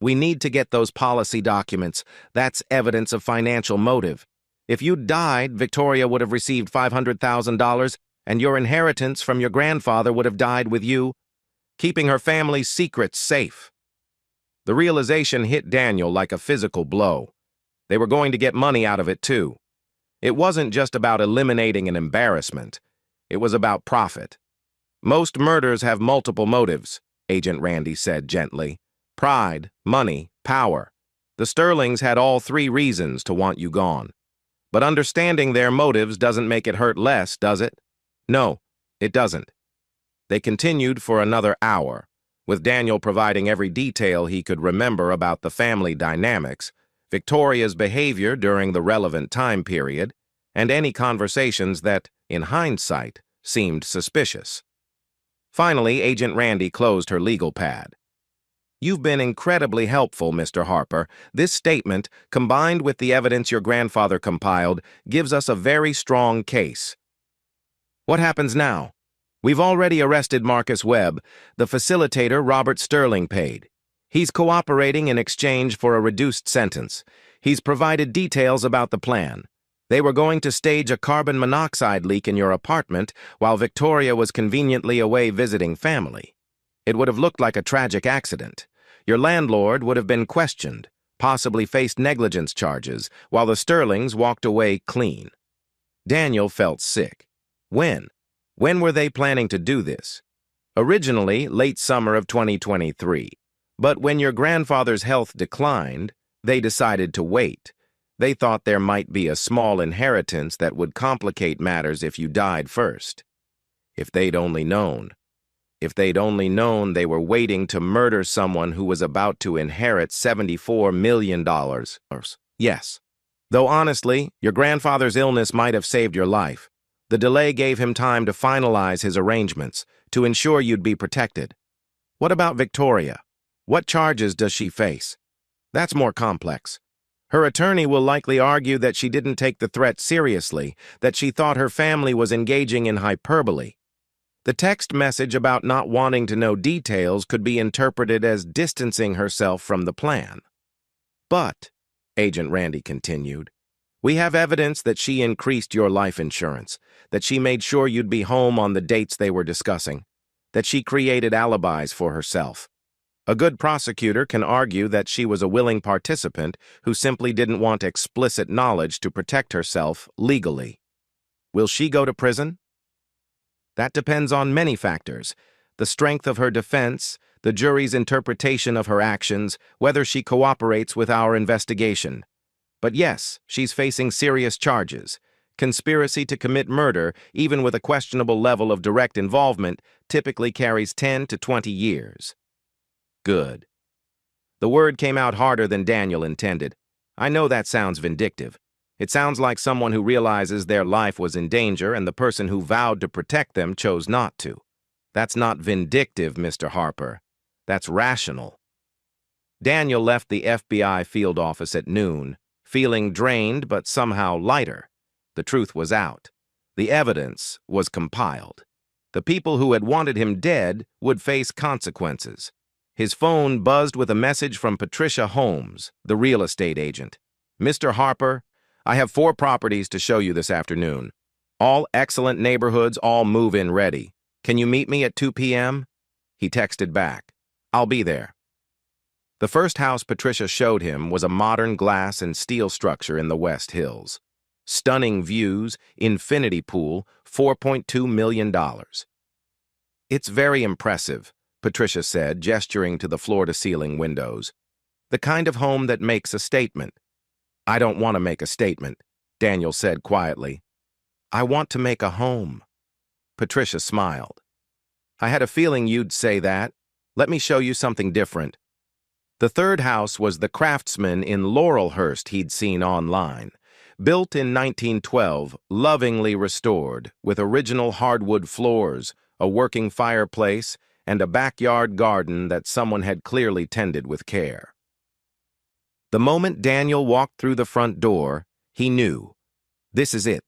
We need to get those policy documents. That's evidence of financial motive. If you'd died, Victoria would have received $500,000, and your inheritance from your grandfather would have died with you, keeping her family's secrets safe. The realization hit Daniel like a physical blow. They were going to get money out of it, too. It wasn't just about eliminating an embarrassment. It was about profit. Most murders have multiple motives, Agent Randy said gently. Pride, money, power. The Sterlings had all three reasons to want you gone. But understanding their motives doesn't make it hurt less, does it? No, it doesn't. They continued for another hour, with Daniel providing every detail he could remember about the family dynamics, Victoria's behavior during the relevant time period, and any conversations that, in hindsight, seemed suspicious. Finally, Agent Randy closed her legal pad. You've been incredibly helpful, Mr. Harper. This statement, combined with the evidence your grandfather compiled, gives us a very strong case. What happens now? We've already arrested Marcus Webb. The facilitator, Robert Sterling, paid. He's cooperating in exchange for a reduced sentence. He's provided details about the plan. They were going to stage a carbon monoxide leak in your apartment while Victoria was conveniently away visiting family. It would have looked like a tragic accident. Your landlord would have been questioned, possibly faced negligence charges, while the Sterlings walked away clean. Daniel felt sick. When? When were they planning to do this? Originally, late summer of 2023. But when your grandfather's health declined, they decided to wait. They thought there might be a small inheritance that would complicate matters if you died first. If they'd only known. If they'd only known they were waiting to murder someone who was about to inherit $74 million. Yes. Though honestly, your grandfather's illness might have saved your life. The delay gave him time to finalize his arrangements, to ensure you'd be protected. What about Victoria? What charges does she face? That's more complex. Her attorney will likely argue that she didn't take the threat seriously, that she thought her family was engaging in hyperbole. The text message about not wanting to know details could be interpreted as distancing herself from the plan. But, Agent Randy continued, we have evidence that she increased your life insurance, that she made sure you'd be home on the dates they were discussing, that she created alibis for herself. A good prosecutor can argue that she was a willing participant who simply didn't want explicit knowledge to protect herself legally. Will she go to prison? That depends on many factors: the strength of her defense, the jury's interpretation of her actions, whether she cooperates with our investigation. But yes, she's facing serious charges. Conspiracy to commit murder, even with a questionable level of direct involvement, typically carries 10 to 20 years. Good. The word came out harder than Daniel intended. I know that sounds vindictive. It sounds like someone who realizes their life was in danger and the person who vowed to protect them chose not to. That's not vindictive, Mr. Harper. That's rational. Daniel left the FBI field office at noon, feeling drained but somehow lighter. The truth was out. The evidence was compiled. The people who had wanted him dead would face consequences. His phone buzzed with a message from Patricia Holmes, the real estate agent. Mr. Harper, I have 4 properties to show you this afternoon. All excellent neighborhoods, all move-in ready. Can you meet me at 2 p.m.? He texted back, I'll be there. The first house Patricia showed him was a modern glass and steel structure in the West Hills. Stunning views, infinity pool, $4.2 million. It's very impressive, Patricia said, gesturing to the floor-to-ceiling windows. The kind of home that makes a statement. I don't want to make a statement, Daniel said quietly. I want to make a home. Patricia smiled. I had a feeling you'd say that. Let me show you something different. The third house was the Craftsman in Laurelhurst he'd seen online. Built in 1912, lovingly restored, with original hardwood floors, a working fireplace, and a backyard garden that someone had clearly tended with care. The moment Daniel walked through the front door, he knew. This is it.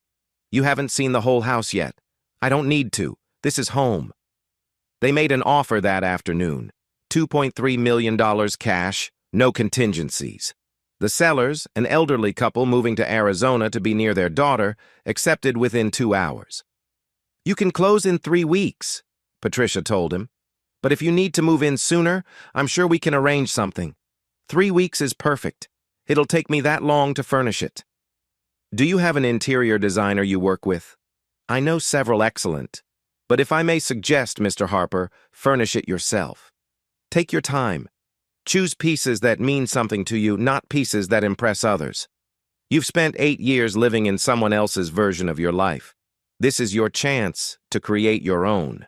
You haven't seen the whole house yet. I don't need to. This is home. They made an offer that afternoon. $2.3 million cash, no contingencies. The sellers, an elderly couple moving to Arizona to be near their daughter, accepted within 2 hours. You can close in 3 weeks, Patricia told him. But if you need to move in sooner, I'm sure we can arrange something. 3 weeks is perfect. It'll take me that long to furnish it. Do you have an interior designer you work with? I know several excellent. But if I may suggest, Mr. Harper, furnish it yourself. Take your time. Choose pieces that mean something to you, not pieces that impress others. You've spent 8 years living in someone else's version of your life. This is your chance to create your own.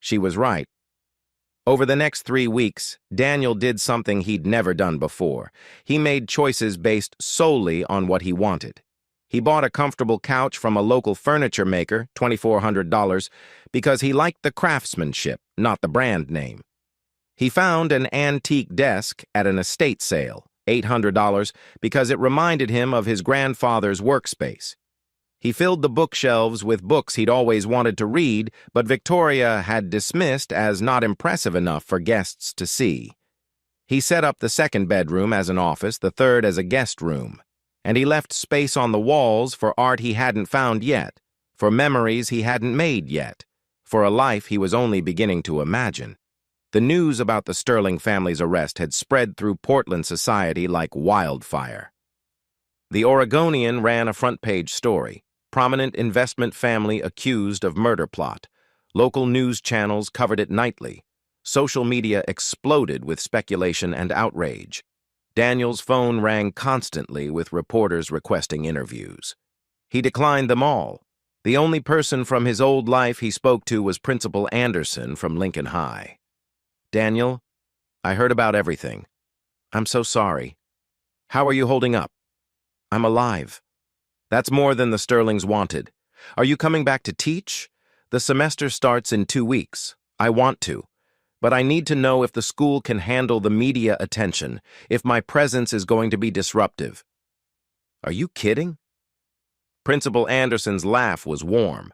She was right. Over the next 3 weeks, Daniel did something he'd never done before. He made choices based solely on what he wanted. He bought a comfortable couch from a local furniture maker, $2,400, because he liked the craftsmanship, not the brand name. He found an antique desk at an estate sale, $800, because it reminded him of his grandfather's workspace. He filled the bookshelves with books he'd always wanted to read, but Victoria had dismissed as not impressive enough for guests to see. He set up the second bedroom as an office, the third as a guest room. And he left space on the walls for art he hadn't found yet, for memories he hadn't made yet, for a life he was only beginning to imagine. The news about the Sterling family's arrest had spread through Portland society like wildfire. The Oregonian ran a front-page story. Prominent investment family accused of murder plot. Local news channels covered it nightly. Social media exploded with speculation and outrage. Daniel's phone rang constantly with reporters requesting interviews. He declined them all. The only person from his old life he spoke to was Principal Anderson from Lincoln High. Daniel, I heard about everything. I'm so sorry. How are you holding up? I'm alive. That's more than the Sterlings wanted. Are you coming back to teach? The semester starts in 2 weeks. I want to. But I need to know if the school can handle the media attention, if my presence is going to be disruptive. Are you kidding? Principal Anderson's laugh was warm.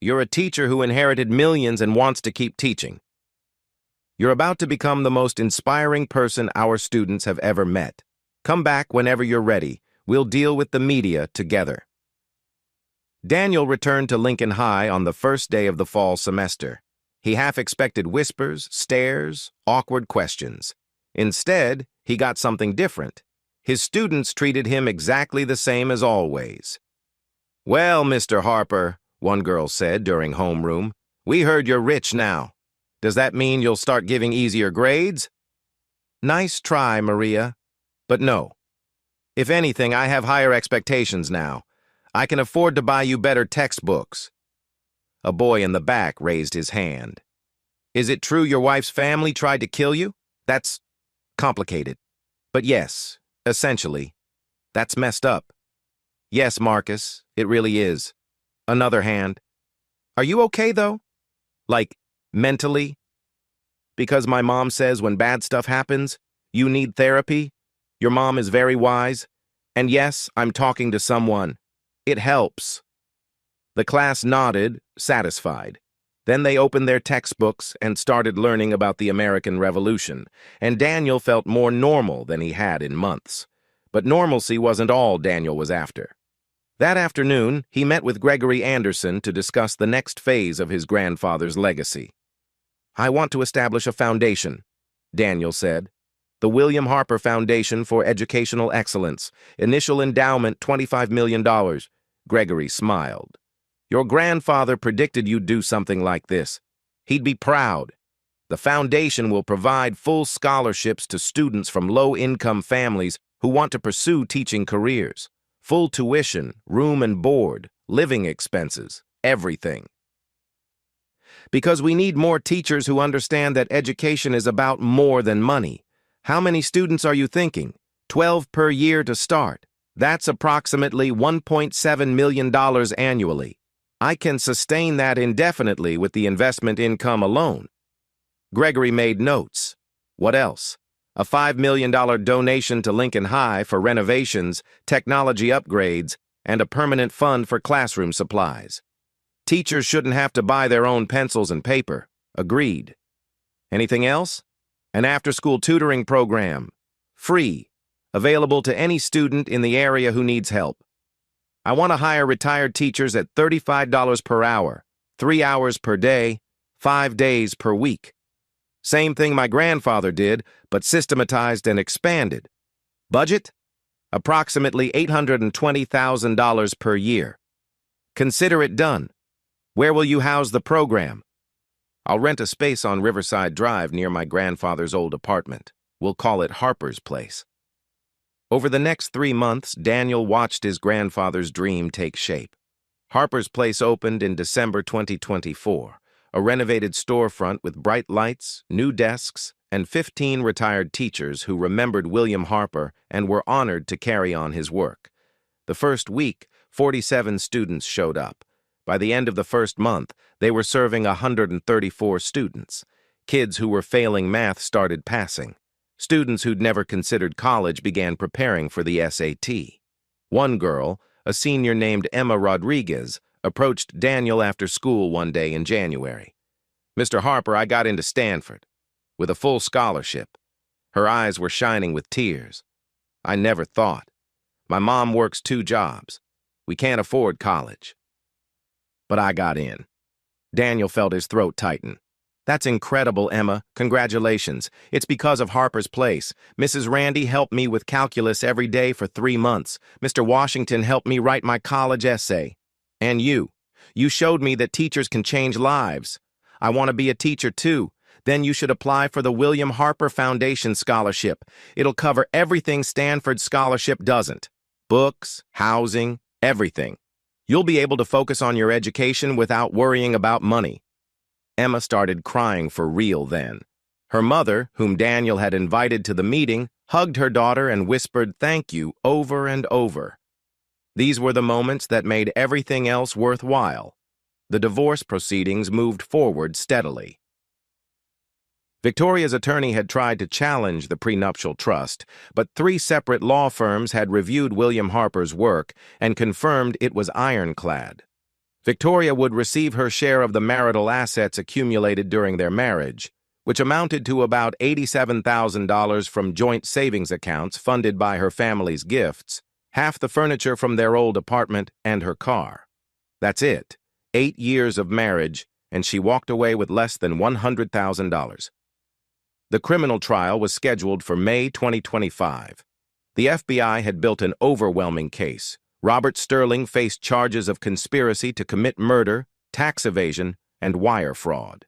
You're a teacher who inherited millions and wants to keep teaching. You're about to become the most inspiring person our students have ever met. Come back whenever you're ready. We'll deal with the media together. Daniel returned to Lincoln High on the first day of the fall semester. He half expected whispers, stares, awkward questions. Instead, he got something different. His students treated him exactly the same as always. Well, Mr. Harper, one girl said during homeroom, we heard you're rich now. Does that mean you'll start giving easier grades? Nice try, Maria. But no. If anything, I have higher expectations now. I can afford to buy you better textbooks. A boy in the back raised his hand. Is it true your wife's family tried to kill you? That's complicated. But yes, essentially. That's messed up. Yes, Marcus, it really is. Another hand. Are you okay, though? Like, mentally? Because my mom says when bad stuff happens, you need therapy. Your mom is very wise. And yes, I'm talking to someone. It helps. The class nodded, satisfied. Then they opened their textbooks and started learning about the American Revolution, and Daniel felt more normal than he had in months. But normalcy wasn't all Daniel was after. That afternoon, he met with Gregory Anderson to discuss the next phase of his grandfather's legacy. I want to establish a foundation, Daniel said. The William Harper Foundation for Educational Excellence. Initial endowment, $25 million. Gregory smiled. Your grandfather predicted you'd do something like this. He'd be proud. The foundation will provide full scholarships to students from low-income families who want to pursue teaching careers. Full tuition, room and board, living expenses, everything. Because we need more teachers who understand that education is about more than money. How many students are you thinking? 12 per year to start. That's approximately $1.7 million annually. I can sustain that indefinitely with the investment income alone. Gregory made notes. What else? A $5 million donation to Lincoln High for renovations, technology upgrades, and a permanent fund for classroom supplies. Teachers shouldn't have to buy their own pencils and paper. Agreed. Anything else? An after-school tutoring program. Free. Available to any student in the area who needs help. I want to hire retired teachers at $35 per hour, 3 hours per day, 5 days per week. Same thing my grandfather did, but systematized and expanded. Budget? Approximately $820,000 per year. Consider it done. Where will you house the program? I'll rent a space on Riverside Drive near my grandfather's old apartment. We'll call it Harper's Place. Over the next 3 months, Daniel watched his grandfather's dream take shape. Harper's Place opened in December 2024, a renovated storefront with bright lights, new desks, and 15 retired teachers who remembered William Harper and were honored to carry on his work. The first week, 47 students showed up. By the end of the first month, they were serving 134 students. Kids who were failing math started passing. Students who'd never considered college began preparing for the SAT. One girl, a senior named Emma Rodriguez, approached Daniel after school one day in January. "Mr. Harper, I got into Stanford with a full scholarship." Her eyes were shining with tears. "I never thought. My mom works 2 jobs. We can't afford college. But I got in." Daniel felt his throat tighten. "That's incredible, Emma. Congratulations. It's because of Harper's Place. Mrs. Randy helped me with calculus every day for 3 months. Mr. Washington helped me write my college essay. And you. You showed me that teachers can change lives. I want to be a teacher too. Then you should apply for the William Harper Foundation Scholarship. It'll cover everything Stanford Scholarship doesn't. Books, housing, everything. You'll be able to focus on your education without worrying about money." Emma started crying for real then. Her mother, whom Daniel had invited to the meeting, hugged her daughter and whispered thank you over and over. These were the moments that made everything else worthwhile. The divorce proceedings moved forward steadily. Victoria's attorney had tried to challenge the prenuptial trust, but 3 separate law firms had reviewed William Harper's work and confirmed it was ironclad. Victoria would receive her share of the marital assets accumulated during their marriage, which amounted to about $87,000 from joint savings accounts funded by her family's gifts, half the furniture from their old apartment, and her car. That's it. 8 years of marriage, and she walked away with less than $100,000. The criminal trial was scheduled for May 2025. The FBI had built an overwhelming case. Robert Sterling faced charges of conspiracy to commit murder, tax evasion, and wire fraud.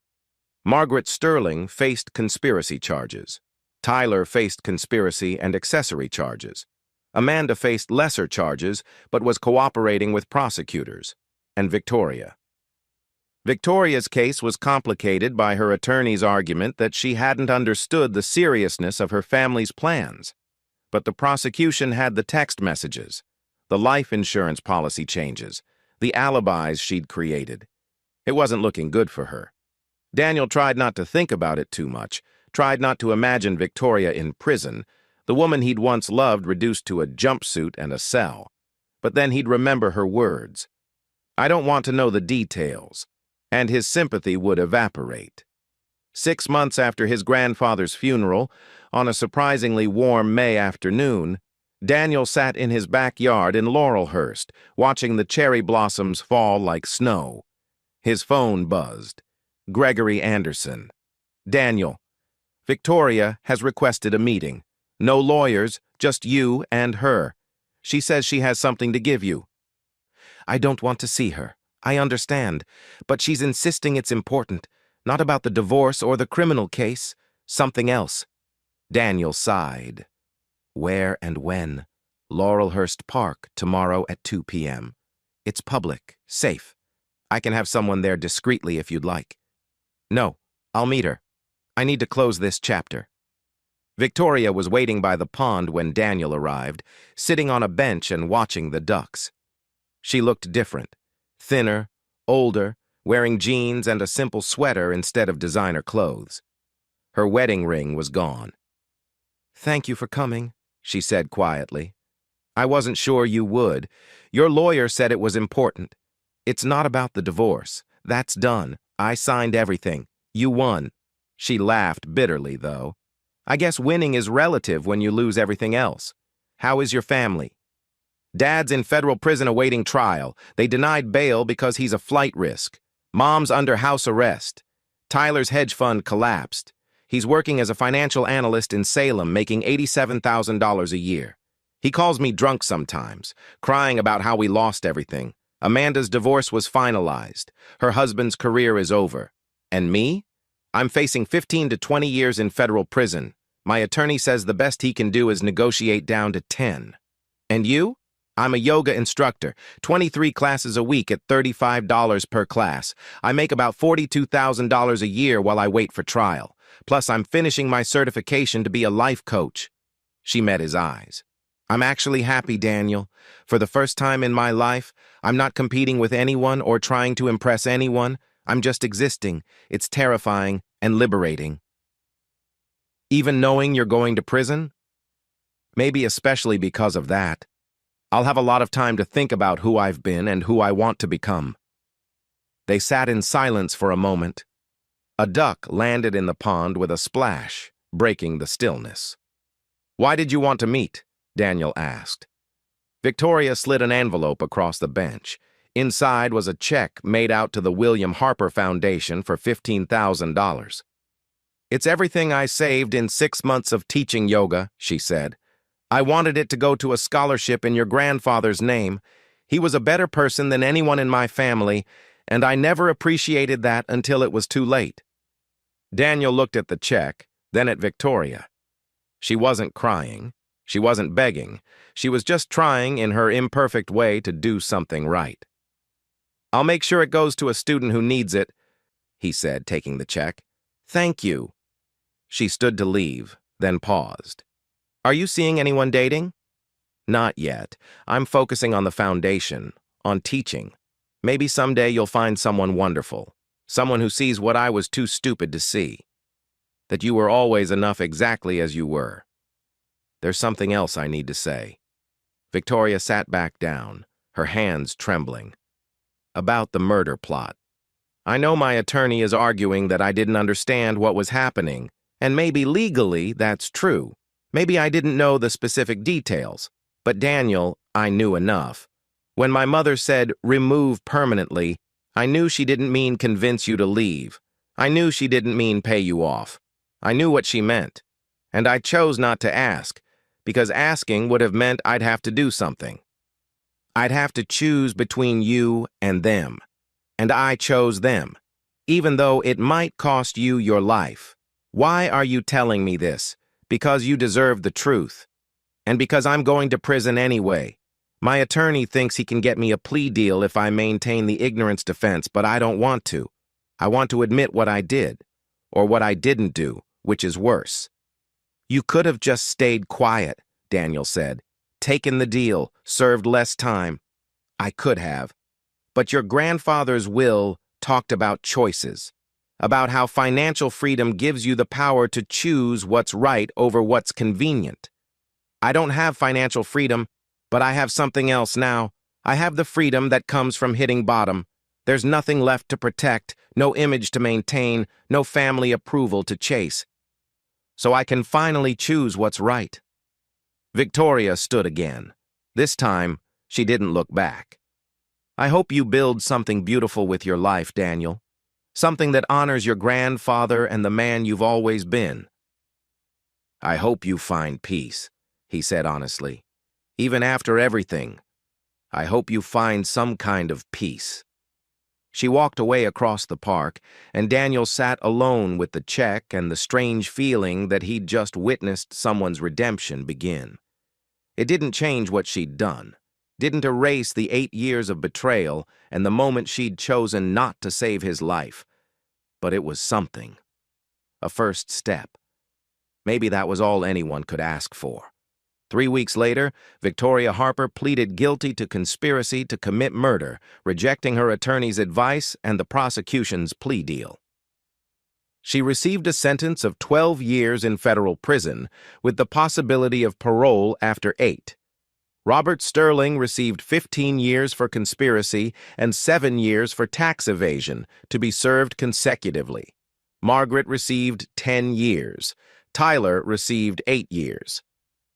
Margaret Sterling faced conspiracy charges. Tyler faced conspiracy and accessory charges. Amanda faced lesser charges but was cooperating with prosecutors. And Victoria's case was complicated by her attorney's argument that she hadn't understood the seriousness of her family's plans. But the prosecution had the text messages, the life insurance policy changes, the alibis she'd created. It wasn't looking good for her. Daniel tried not to think about it too much, tried not to imagine Victoria in prison, the woman he'd once loved reduced to a jumpsuit and a cell. But then he'd remember her words. "I don't want to know the details," and his sympathy would evaporate. 6 months after his grandfather's funeral, on a surprisingly warm May afternoon, Daniel sat in his backyard in Laurelhurst, watching the cherry blossoms fall like snow. His phone buzzed. Gregory Anderson. "Daniel, Victoria has requested a meeting. No lawyers, just you and her. She says she has something to give you." "I don't want to see her. I understand, but she's insisting it's important, not about the divorce or the criminal case, something else." Daniel sighed. "Where and when?" "Laurelhurst Park, tomorrow at 2 p.m. It's public, safe. I can have someone there discreetly if you'd like." "No, I'll meet her. I need to close this chapter." Victoria was waiting by the pond when Daniel arrived, sitting on a bench and watching the ducks. She looked different, thinner, older, wearing jeans and a simple sweater instead of designer clothes. Her wedding ring was gone. "Thank you for coming," she said quietly. "I wasn't sure you would. Your lawyer said it was important. It's not about the divorce. That's done. I signed everything. You won." She laughed bitterly, though. "I guess winning is relative when you lose everything else. How is your family?" "Dad's in federal prison awaiting trial. They denied bail because he's a flight risk. Mom's under house arrest. Tyler's hedge fund collapsed. He's working as a financial analyst in Salem, making $87,000 a year. He calls me drunk sometimes, crying about how we lost everything. Amanda's divorce was finalized. Her husband's career is over. And me? I'm facing 15 to 20 years in federal prison. My attorney says the best he can do is negotiate down to 10. And you? I'm a yoga instructor, 23 classes a week at $35 per class. I make about $42,000 a year while I wait for trial. Plus, I'm finishing my certification to be a life coach." She met his eyes. "I'm actually happy, Daniel. For the first time in my life, I'm not competing with anyone or trying to impress anyone. I'm just existing. It's terrifying and liberating." "Even knowing you're going to prison?" "Maybe especially because of that. I'll have a lot of time to think about who I've been and who I want to become." They sat in silence for a moment. A duck landed in the pond with a splash, breaking the stillness. "Why did you want to meet?" Daniel asked. Victoria slid an envelope across the bench. Inside was a check made out to the William Harper Foundation for $15,000. "It's everything I saved in 6 months of teaching yoga," she said. "I wanted it to go to a scholarship in your grandfather's name. He was a better person than anyone in my family, and I never appreciated that until it was too late." Daniel looked at the check, then at Victoria. She wasn't crying. She wasn't begging. She was just trying, in her imperfect way, to do something right. "I'll make sure it goes to a student who needs it," he said, taking the check. "Thank you." She stood to leave, then paused. "Are you seeing anyone dating?" "Not yet. I'm focusing on the foundation, on teaching. Maybe someday you'll find someone wonderful, someone who sees what I was too stupid to see. That you were always enough exactly as you were. There's something else I need to say." Victoria sat back down, her hands trembling. "About the murder plot. I know my attorney is arguing that I didn't understand what was happening, and maybe legally that's true. Maybe I didn't know the specific details. But Daniel, I knew enough. When my mother said, 'remove permanently,' I knew she didn't mean convince you to leave. I knew she didn't mean pay you off. I knew what she meant. And I chose not to ask, because asking would have meant I'd have to do something. I'd have to choose between you and them. And I chose them, even though it might cost you your life. Why are you telling me this? Because you deserve the truth. And because I'm going to prison anyway. My attorney thinks he can get me a plea deal if I maintain the ignorance defense, but I don't want to. I want to admit what I did, or what I didn't do, which is worse." "You could have just stayed quiet," Daniel said. "Taken the deal, served less time." "I could have. But your grandfather's will talked about choices, about how financial freedom gives you the power to choose what's right over what's convenient. I don't have financial freedom, but I have something else now. I have the freedom that comes from hitting bottom. There's nothing left to protect, no image to maintain, no family approval to chase. So I can finally choose what's right." Victoria stood again. This time, she didn't look back. "I hope you build something beautiful with your life, Daniel. Something that honors your grandfather and the man you've always been." "I hope you find peace," he said honestly. "Even after everything, I hope you find some kind of peace." She walked away across the park, and Daniel sat alone with the check and the strange feeling that he'd just witnessed someone's redemption begin. It didn't change what she'd done, didn't erase the 8 years of betrayal and the moment she'd chosen not to save his life. But it was something. A first step. Maybe that was all anyone could ask for. 3 weeks later, Victoria Harper pleaded guilty to conspiracy to commit murder, rejecting her attorney's advice and the prosecution's plea deal. She received a sentence of 12 years in federal prison, with the possibility of parole after 8. Robert Sterling received 15 years for conspiracy and 7 years for tax evasion, to be served consecutively. Margaret received 10 years. Tyler received 8 years.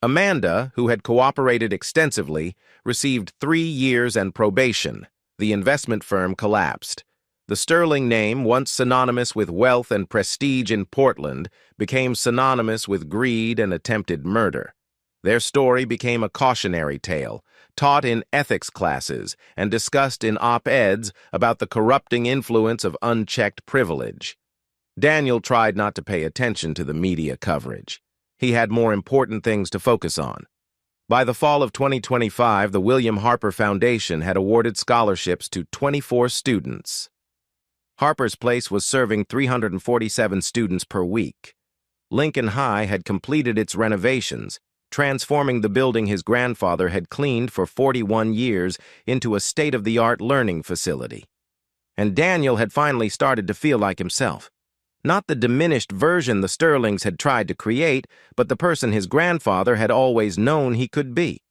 Amanda, who had cooperated extensively, received 3 years and probation. The investment firm collapsed. The Sterling name, once synonymous with wealth and prestige in Portland, became synonymous with greed and attempted murder. Their story became a cautionary tale, taught in ethics classes and discussed in op-eds about the corrupting influence of unchecked privilege. Daniel tried not to pay attention to the media coverage. He had more important things to focus on. By the fall of 2025, the William Harper Foundation had awarded scholarships to 24 students. Harper's Place was serving 347 students per week. Lincoln High had completed its renovations, transforming the building his grandfather had cleaned for 41 years into a state-of-the-art learning facility. And Daniel had finally started to feel like himself. Not the diminished version the Sterlings had tried to create, but the person his grandfather had always known he could be.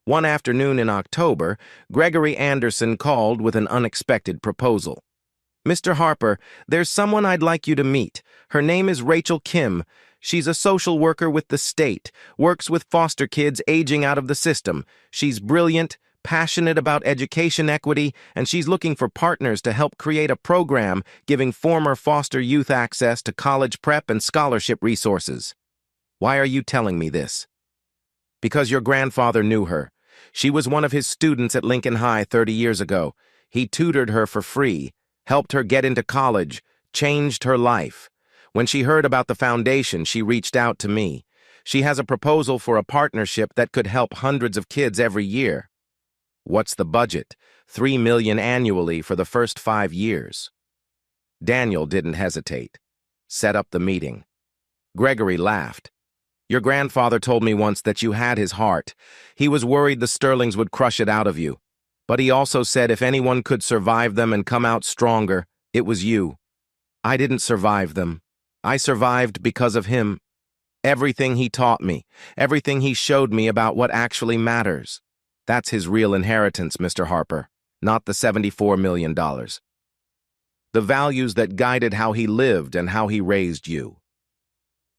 One afternoon in October, Gregory Anderson called with an unexpected proposal. "Mr. Harper, there's someone I'd like you to meet. Her name is Rachel Kim. She's a social worker with the state, works with foster kids aging out of the system. She's brilliant, passionate about education equity, and she's looking for partners to help create a program giving former foster youth access to college prep and scholarship resources." "Why are you telling me this?" "Because your grandfather knew her. She was one of his students at Lincoln High 30 years ago. He tutored her for free, helped her get into college, changed her life. When she heard about the foundation, she reached out to me. She has a proposal for a partnership that could help hundreds of kids every year." "What's the budget?" $3 million annually for the first 5 years. Daniel didn't hesitate. Set up the meeting. Gregory laughed. "Your grandfather told me once that you had his heart. He was worried the Sterlings would crush it out of you. But he also said if anyone could survive them and come out stronger, it was you. I didn't survive them. I survived because of him. Everything he taught me, everything he showed me about what actually matters. That's his real inheritance, Mr. Harper, not the $74 million. The values that guided how he lived and how he raised you."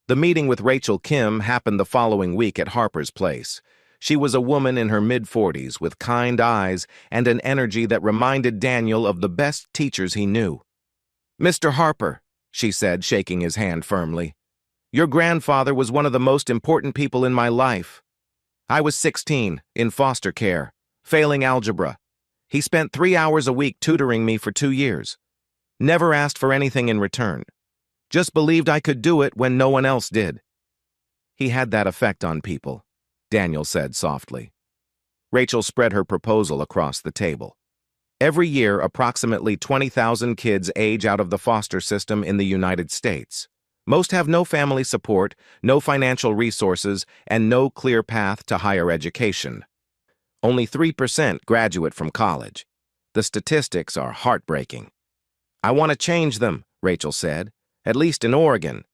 The meeting with Rachel Kim happened the following week at Harper's Place. She was a woman in her mid-40s with kind eyes and an energy that reminded Daniel of the best teachers he knew. "Mr. Harper," she said, shaking his hand firmly, "your grandfather was one of the most important people in my life. I was 16, in foster care, failing algebra. He spent 3 hours a week tutoring me for 2 years. Never asked for anything in return. Just believed I could do it when no one else did." "He had that effect on people," Daniel said softly. Rachel spread her proposal across the table. Every year, approximately 20,000 kids age out of the foster system in the United States. Most have no family support, no financial resources, and no clear path to higher education. Only 3% graduate from college. The statistics are heartbreaking. "I want to change them," Rachel said, "at least in Oregon.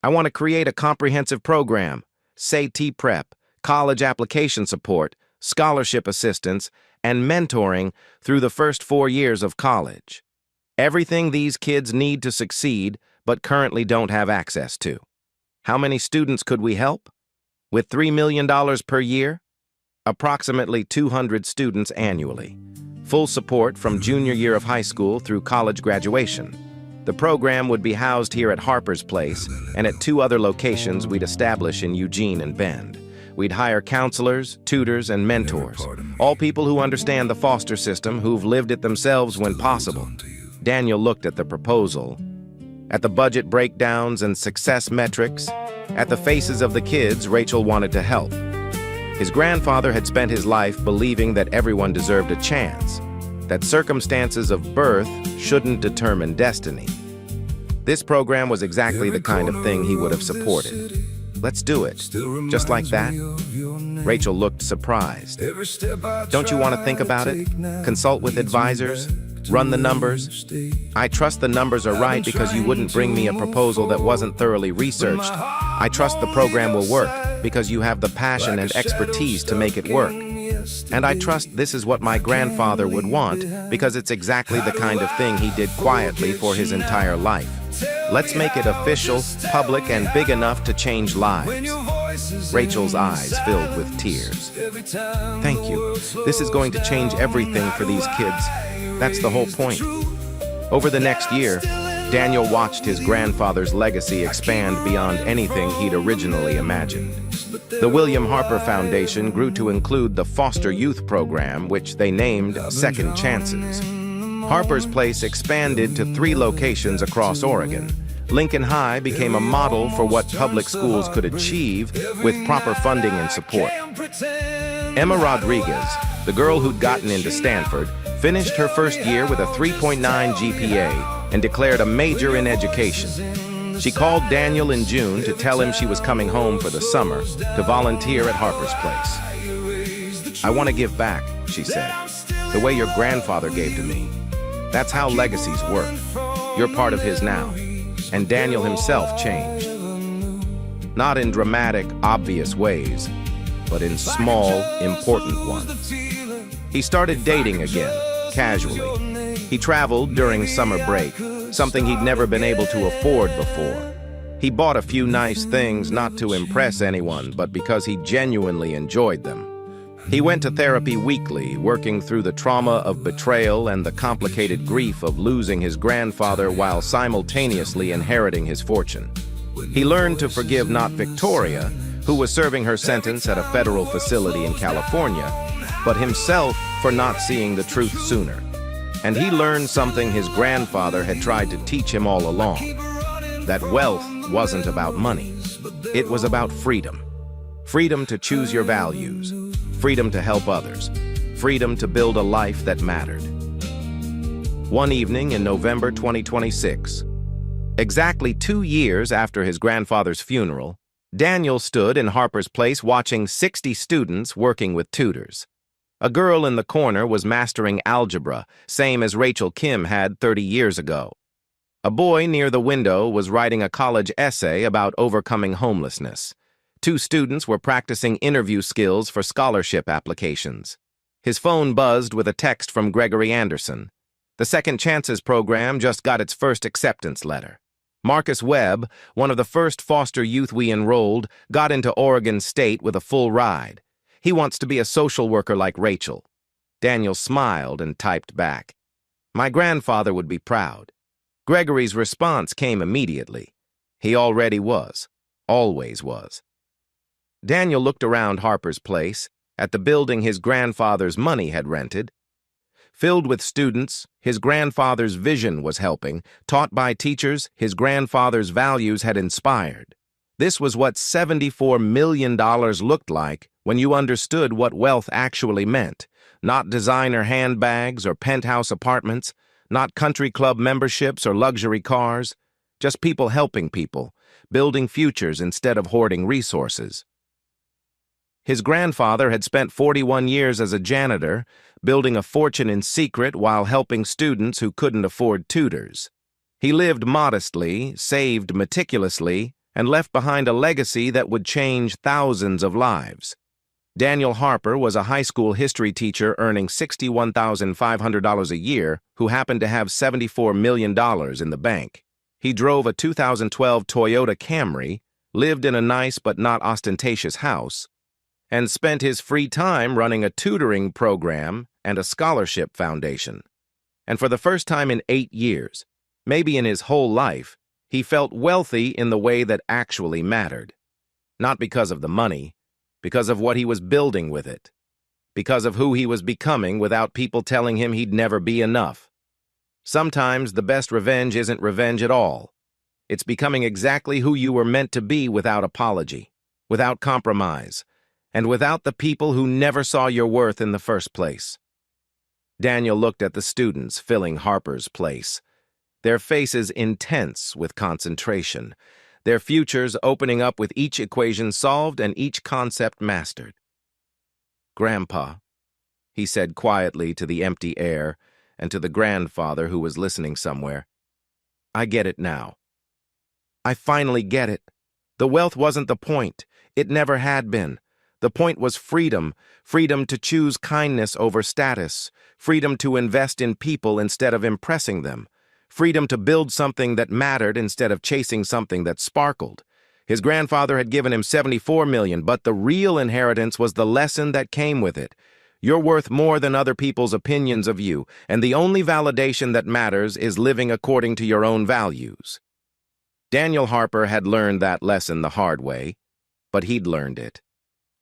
I want to create a comprehensive program, say T-Prep, college application support, scholarship assistance, and mentoring through the first 4 years of college. Everything these kids need to succeed, but currently don't have access to. How many students could we help? With $3 million per year? Approximately 200 students annually. Full support from junior year of high school through college graduation. The program would be housed here at Harper's Place and at 2 other locations we'd establish in Eugene and Bend. We'd hire counselors, tutors, and mentors, all people who understand the foster system, who've lived it themselves when possible." Daniel looked at the proposal, at the budget breakdowns and success metrics, at the faces of the kids Rachel wanted to help. His grandfather had spent his life believing that everyone deserved a chance, that circumstances of birth shouldn't determine destiny. This program was exactly the kind of thing he would have supported. Let's do it. Just like that? Rachel looked surprised. Don't you want to think about it? Consult with advisors? Run the numbers? I trust the numbers are right because you wouldn't bring me a proposal that wasn't thoroughly researched. I trust the program will work because you have the passion and expertise to make it work. And I trust this is what my grandfather would want because it's exactly the kind of thing he did quietly for his entire life. Let's make it official, public, and big enough to change lives. Rachel's eyes filled with tears. Thank you. This is going to change everything for these kids. That's the whole point. Over the next year, Daniel watched his grandfather's legacy expand beyond anything he'd originally imagined. The William Harper Foundation grew to include the Foster Youth Program, which they named Second Chances. Harper's Place expanded to 3 locations across Oregon. Lincoln High became a model for what public schools could achieve with proper funding and support. Emma Rodriguez, the girl who'd gotten into Stanford, finished her first year with a 3.9 GPA and declared a major in education. She called Daniel in June to tell him she was coming home for the summer to volunteer at Harper's Place. I want to give back, she said, the way your grandfather gave to me. That's how legacies work. You're part of his now. And Daniel himself changed. Not in dramatic, obvious ways, but in small, important ones. He started dating again, casually. He traveled during summer break, something he'd never been able to afford before. He bought a few nice things not to impress anyone, but because he genuinely enjoyed them. He went to therapy weekly, working through the trauma of betrayal and the complicated grief of losing his grandfather while simultaneously inheriting his fortune. He learned to forgive not Victoria, who was serving her sentence at a federal facility in California, but himself for not seeing the truth sooner. And he learned something his grandfather had tried to teach him all along, that wealth wasn't about money. It was about freedom. Freedom to choose your values, freedom to help others, freedom to build a life that mattered. One evening in November 2026, exactly 2 years after his grandfather's funeral, Daniel stood in Harper's Place watching 60 students working with tutors. A girl in the corner was mastering algebra, same as Rachel Kim had 30 years ago. A boy near the window was writing a college essay about overcoming homelessness. 2 students were practicing interview skills for scholarship applications. His phone buzzed with a text from Gregory Anderson. The Second Chances program just got its first acceptance letter. Marcus Webb, one of the first foster youth we enrolled, got into Oregon State with a full ride. He wants to be a social worker like Rachel. Daniel smiled and typed back. My grandfather would be proud. Gregory's response came immediately. He already was. Always was. Daniel looked around Harper's Place, at the building his grandfather's money had rented. Filled with students, his grandfather's vision was helping, taught by teachers his grandfather's values had inspired. This was what $74 million looked like when you understood what wealth actually meant. Not designer handbags or penthouse apartments, not country club memberships or luxury cars, just people helping people, building futures instead of hoarding resources. His grandfather had spent 41 years as a janitor, building a fortune in secret while helping students who couldn't afford tutors. He lived modestly, saved meticulously, and left behind a legacy that would change thousands of lives. Daniel Harper was a high school history teacher earning $61,500 a year who happened to have $74 million in the bank. He drove a 2012 Toyota Camry, lived in a nice but not ostentatious house, and spent his free time running a tutoring program and a scholarship foundation. And for the first time in 8 years, maybe in his whole life, he felt wealthy in the way that actually mattered. Not because of the money, because of what he was building with it. Because of who he was becoming without people telling him he'd never be enough. Sometimes the best revenge isn't revenge at all. It's becoming exactly who you were meant to be without apology, without compromise, and without the people who never saw your worth in the first place. Daniel looked at the students filling Harper's Place. their faces intense with concentration, their futures opening up with each equation solved and each concept mastered. "Grandpa," he said quietly to the empty air and to the grandfather who was listening somewhere, "I get it now. I finally get it. The wealth wasn't the point. It never had been. The point was freedom, freedom to choose kindness over status, freedom to invest in people instead of impressing them, freedom to build something that mattered instead of chasing something that sparkled. His grandfather had given him $74 million, but the real inheritance was the lesson that came with it. You're worth more than other people's opinions of you, and the only validation that matters is living according to your own values." Daniel Harper had learned that lesson the hard way, but he'd learned it,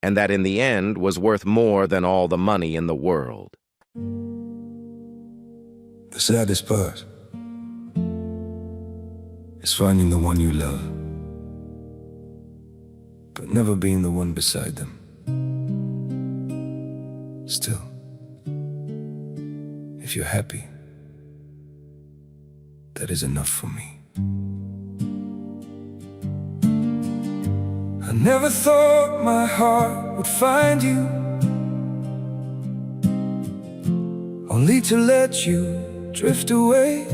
and that in the end was worth more than all the money in the world. The saddest part is finding the one you love, but never being the one beside them. Still, if you're happy, that is enough for me. I never thought my heart would find you, only to let you drift away.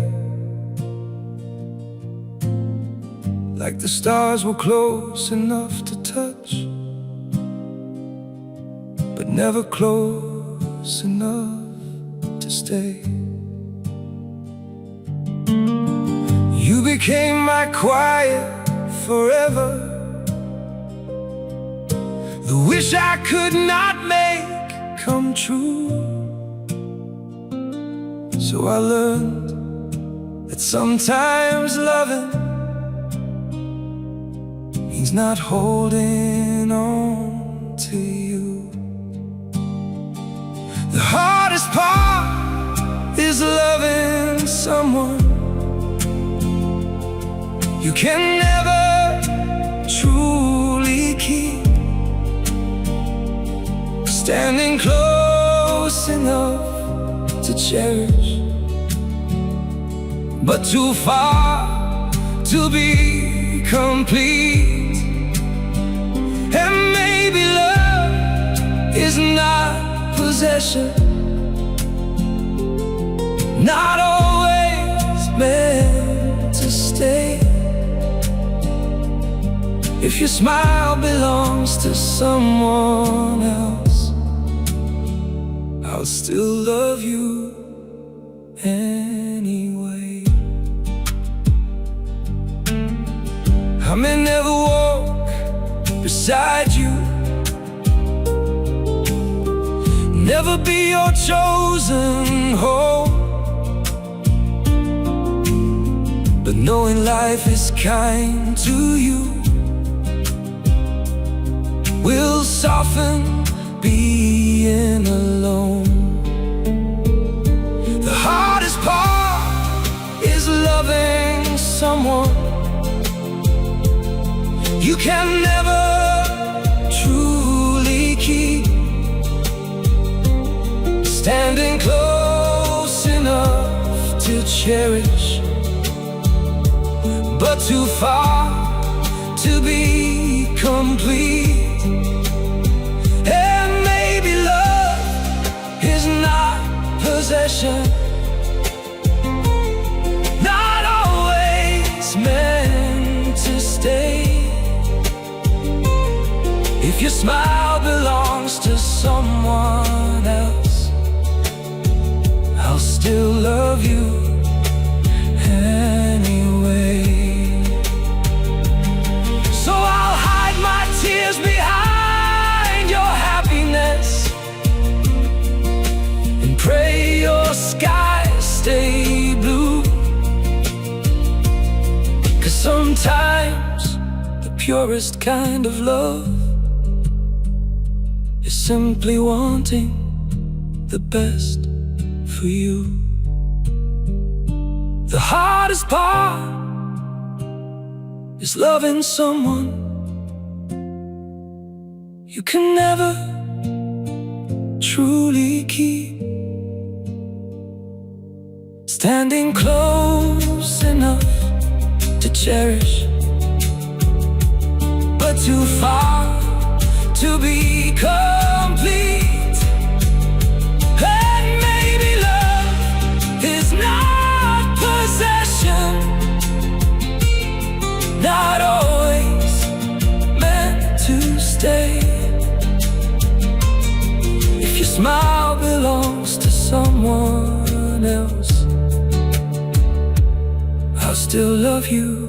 Like the stars were close enough to touch, but never close enough to stay. You became my quiet forever, the wish I could not make come true. So I learned that sometimes loving means not holding on to you. The hardest part is loving someone you can never truly keep. Standing close enough to cherish, but too far to be complete. And maybe love is not possession, not always meant to stay. If your smile belongs to someone else, I'll still love you anyway. I may never walk beside you, never be your chosen home, but knowing life is kind to you will soften being alone. The hardest part is loving someone you can never truly keep. Standing close enough to cherish, but too far to be complete. And maybe love is not possession, not always meant to stay. If your smile belongs to someone else, I'll still love you anyway. So I'll hide my tears behind your happiness and pray your skies stay blue. 'Cause sometimes the purest kind of love is simply wanting the best for you. The hardest part is loving someone you can never truly keep. Standing close close enough to cherish, but too far to be complete. And maybe love is not possession, not always meant to stay. If your smile belongs to someone else, I'll still love you.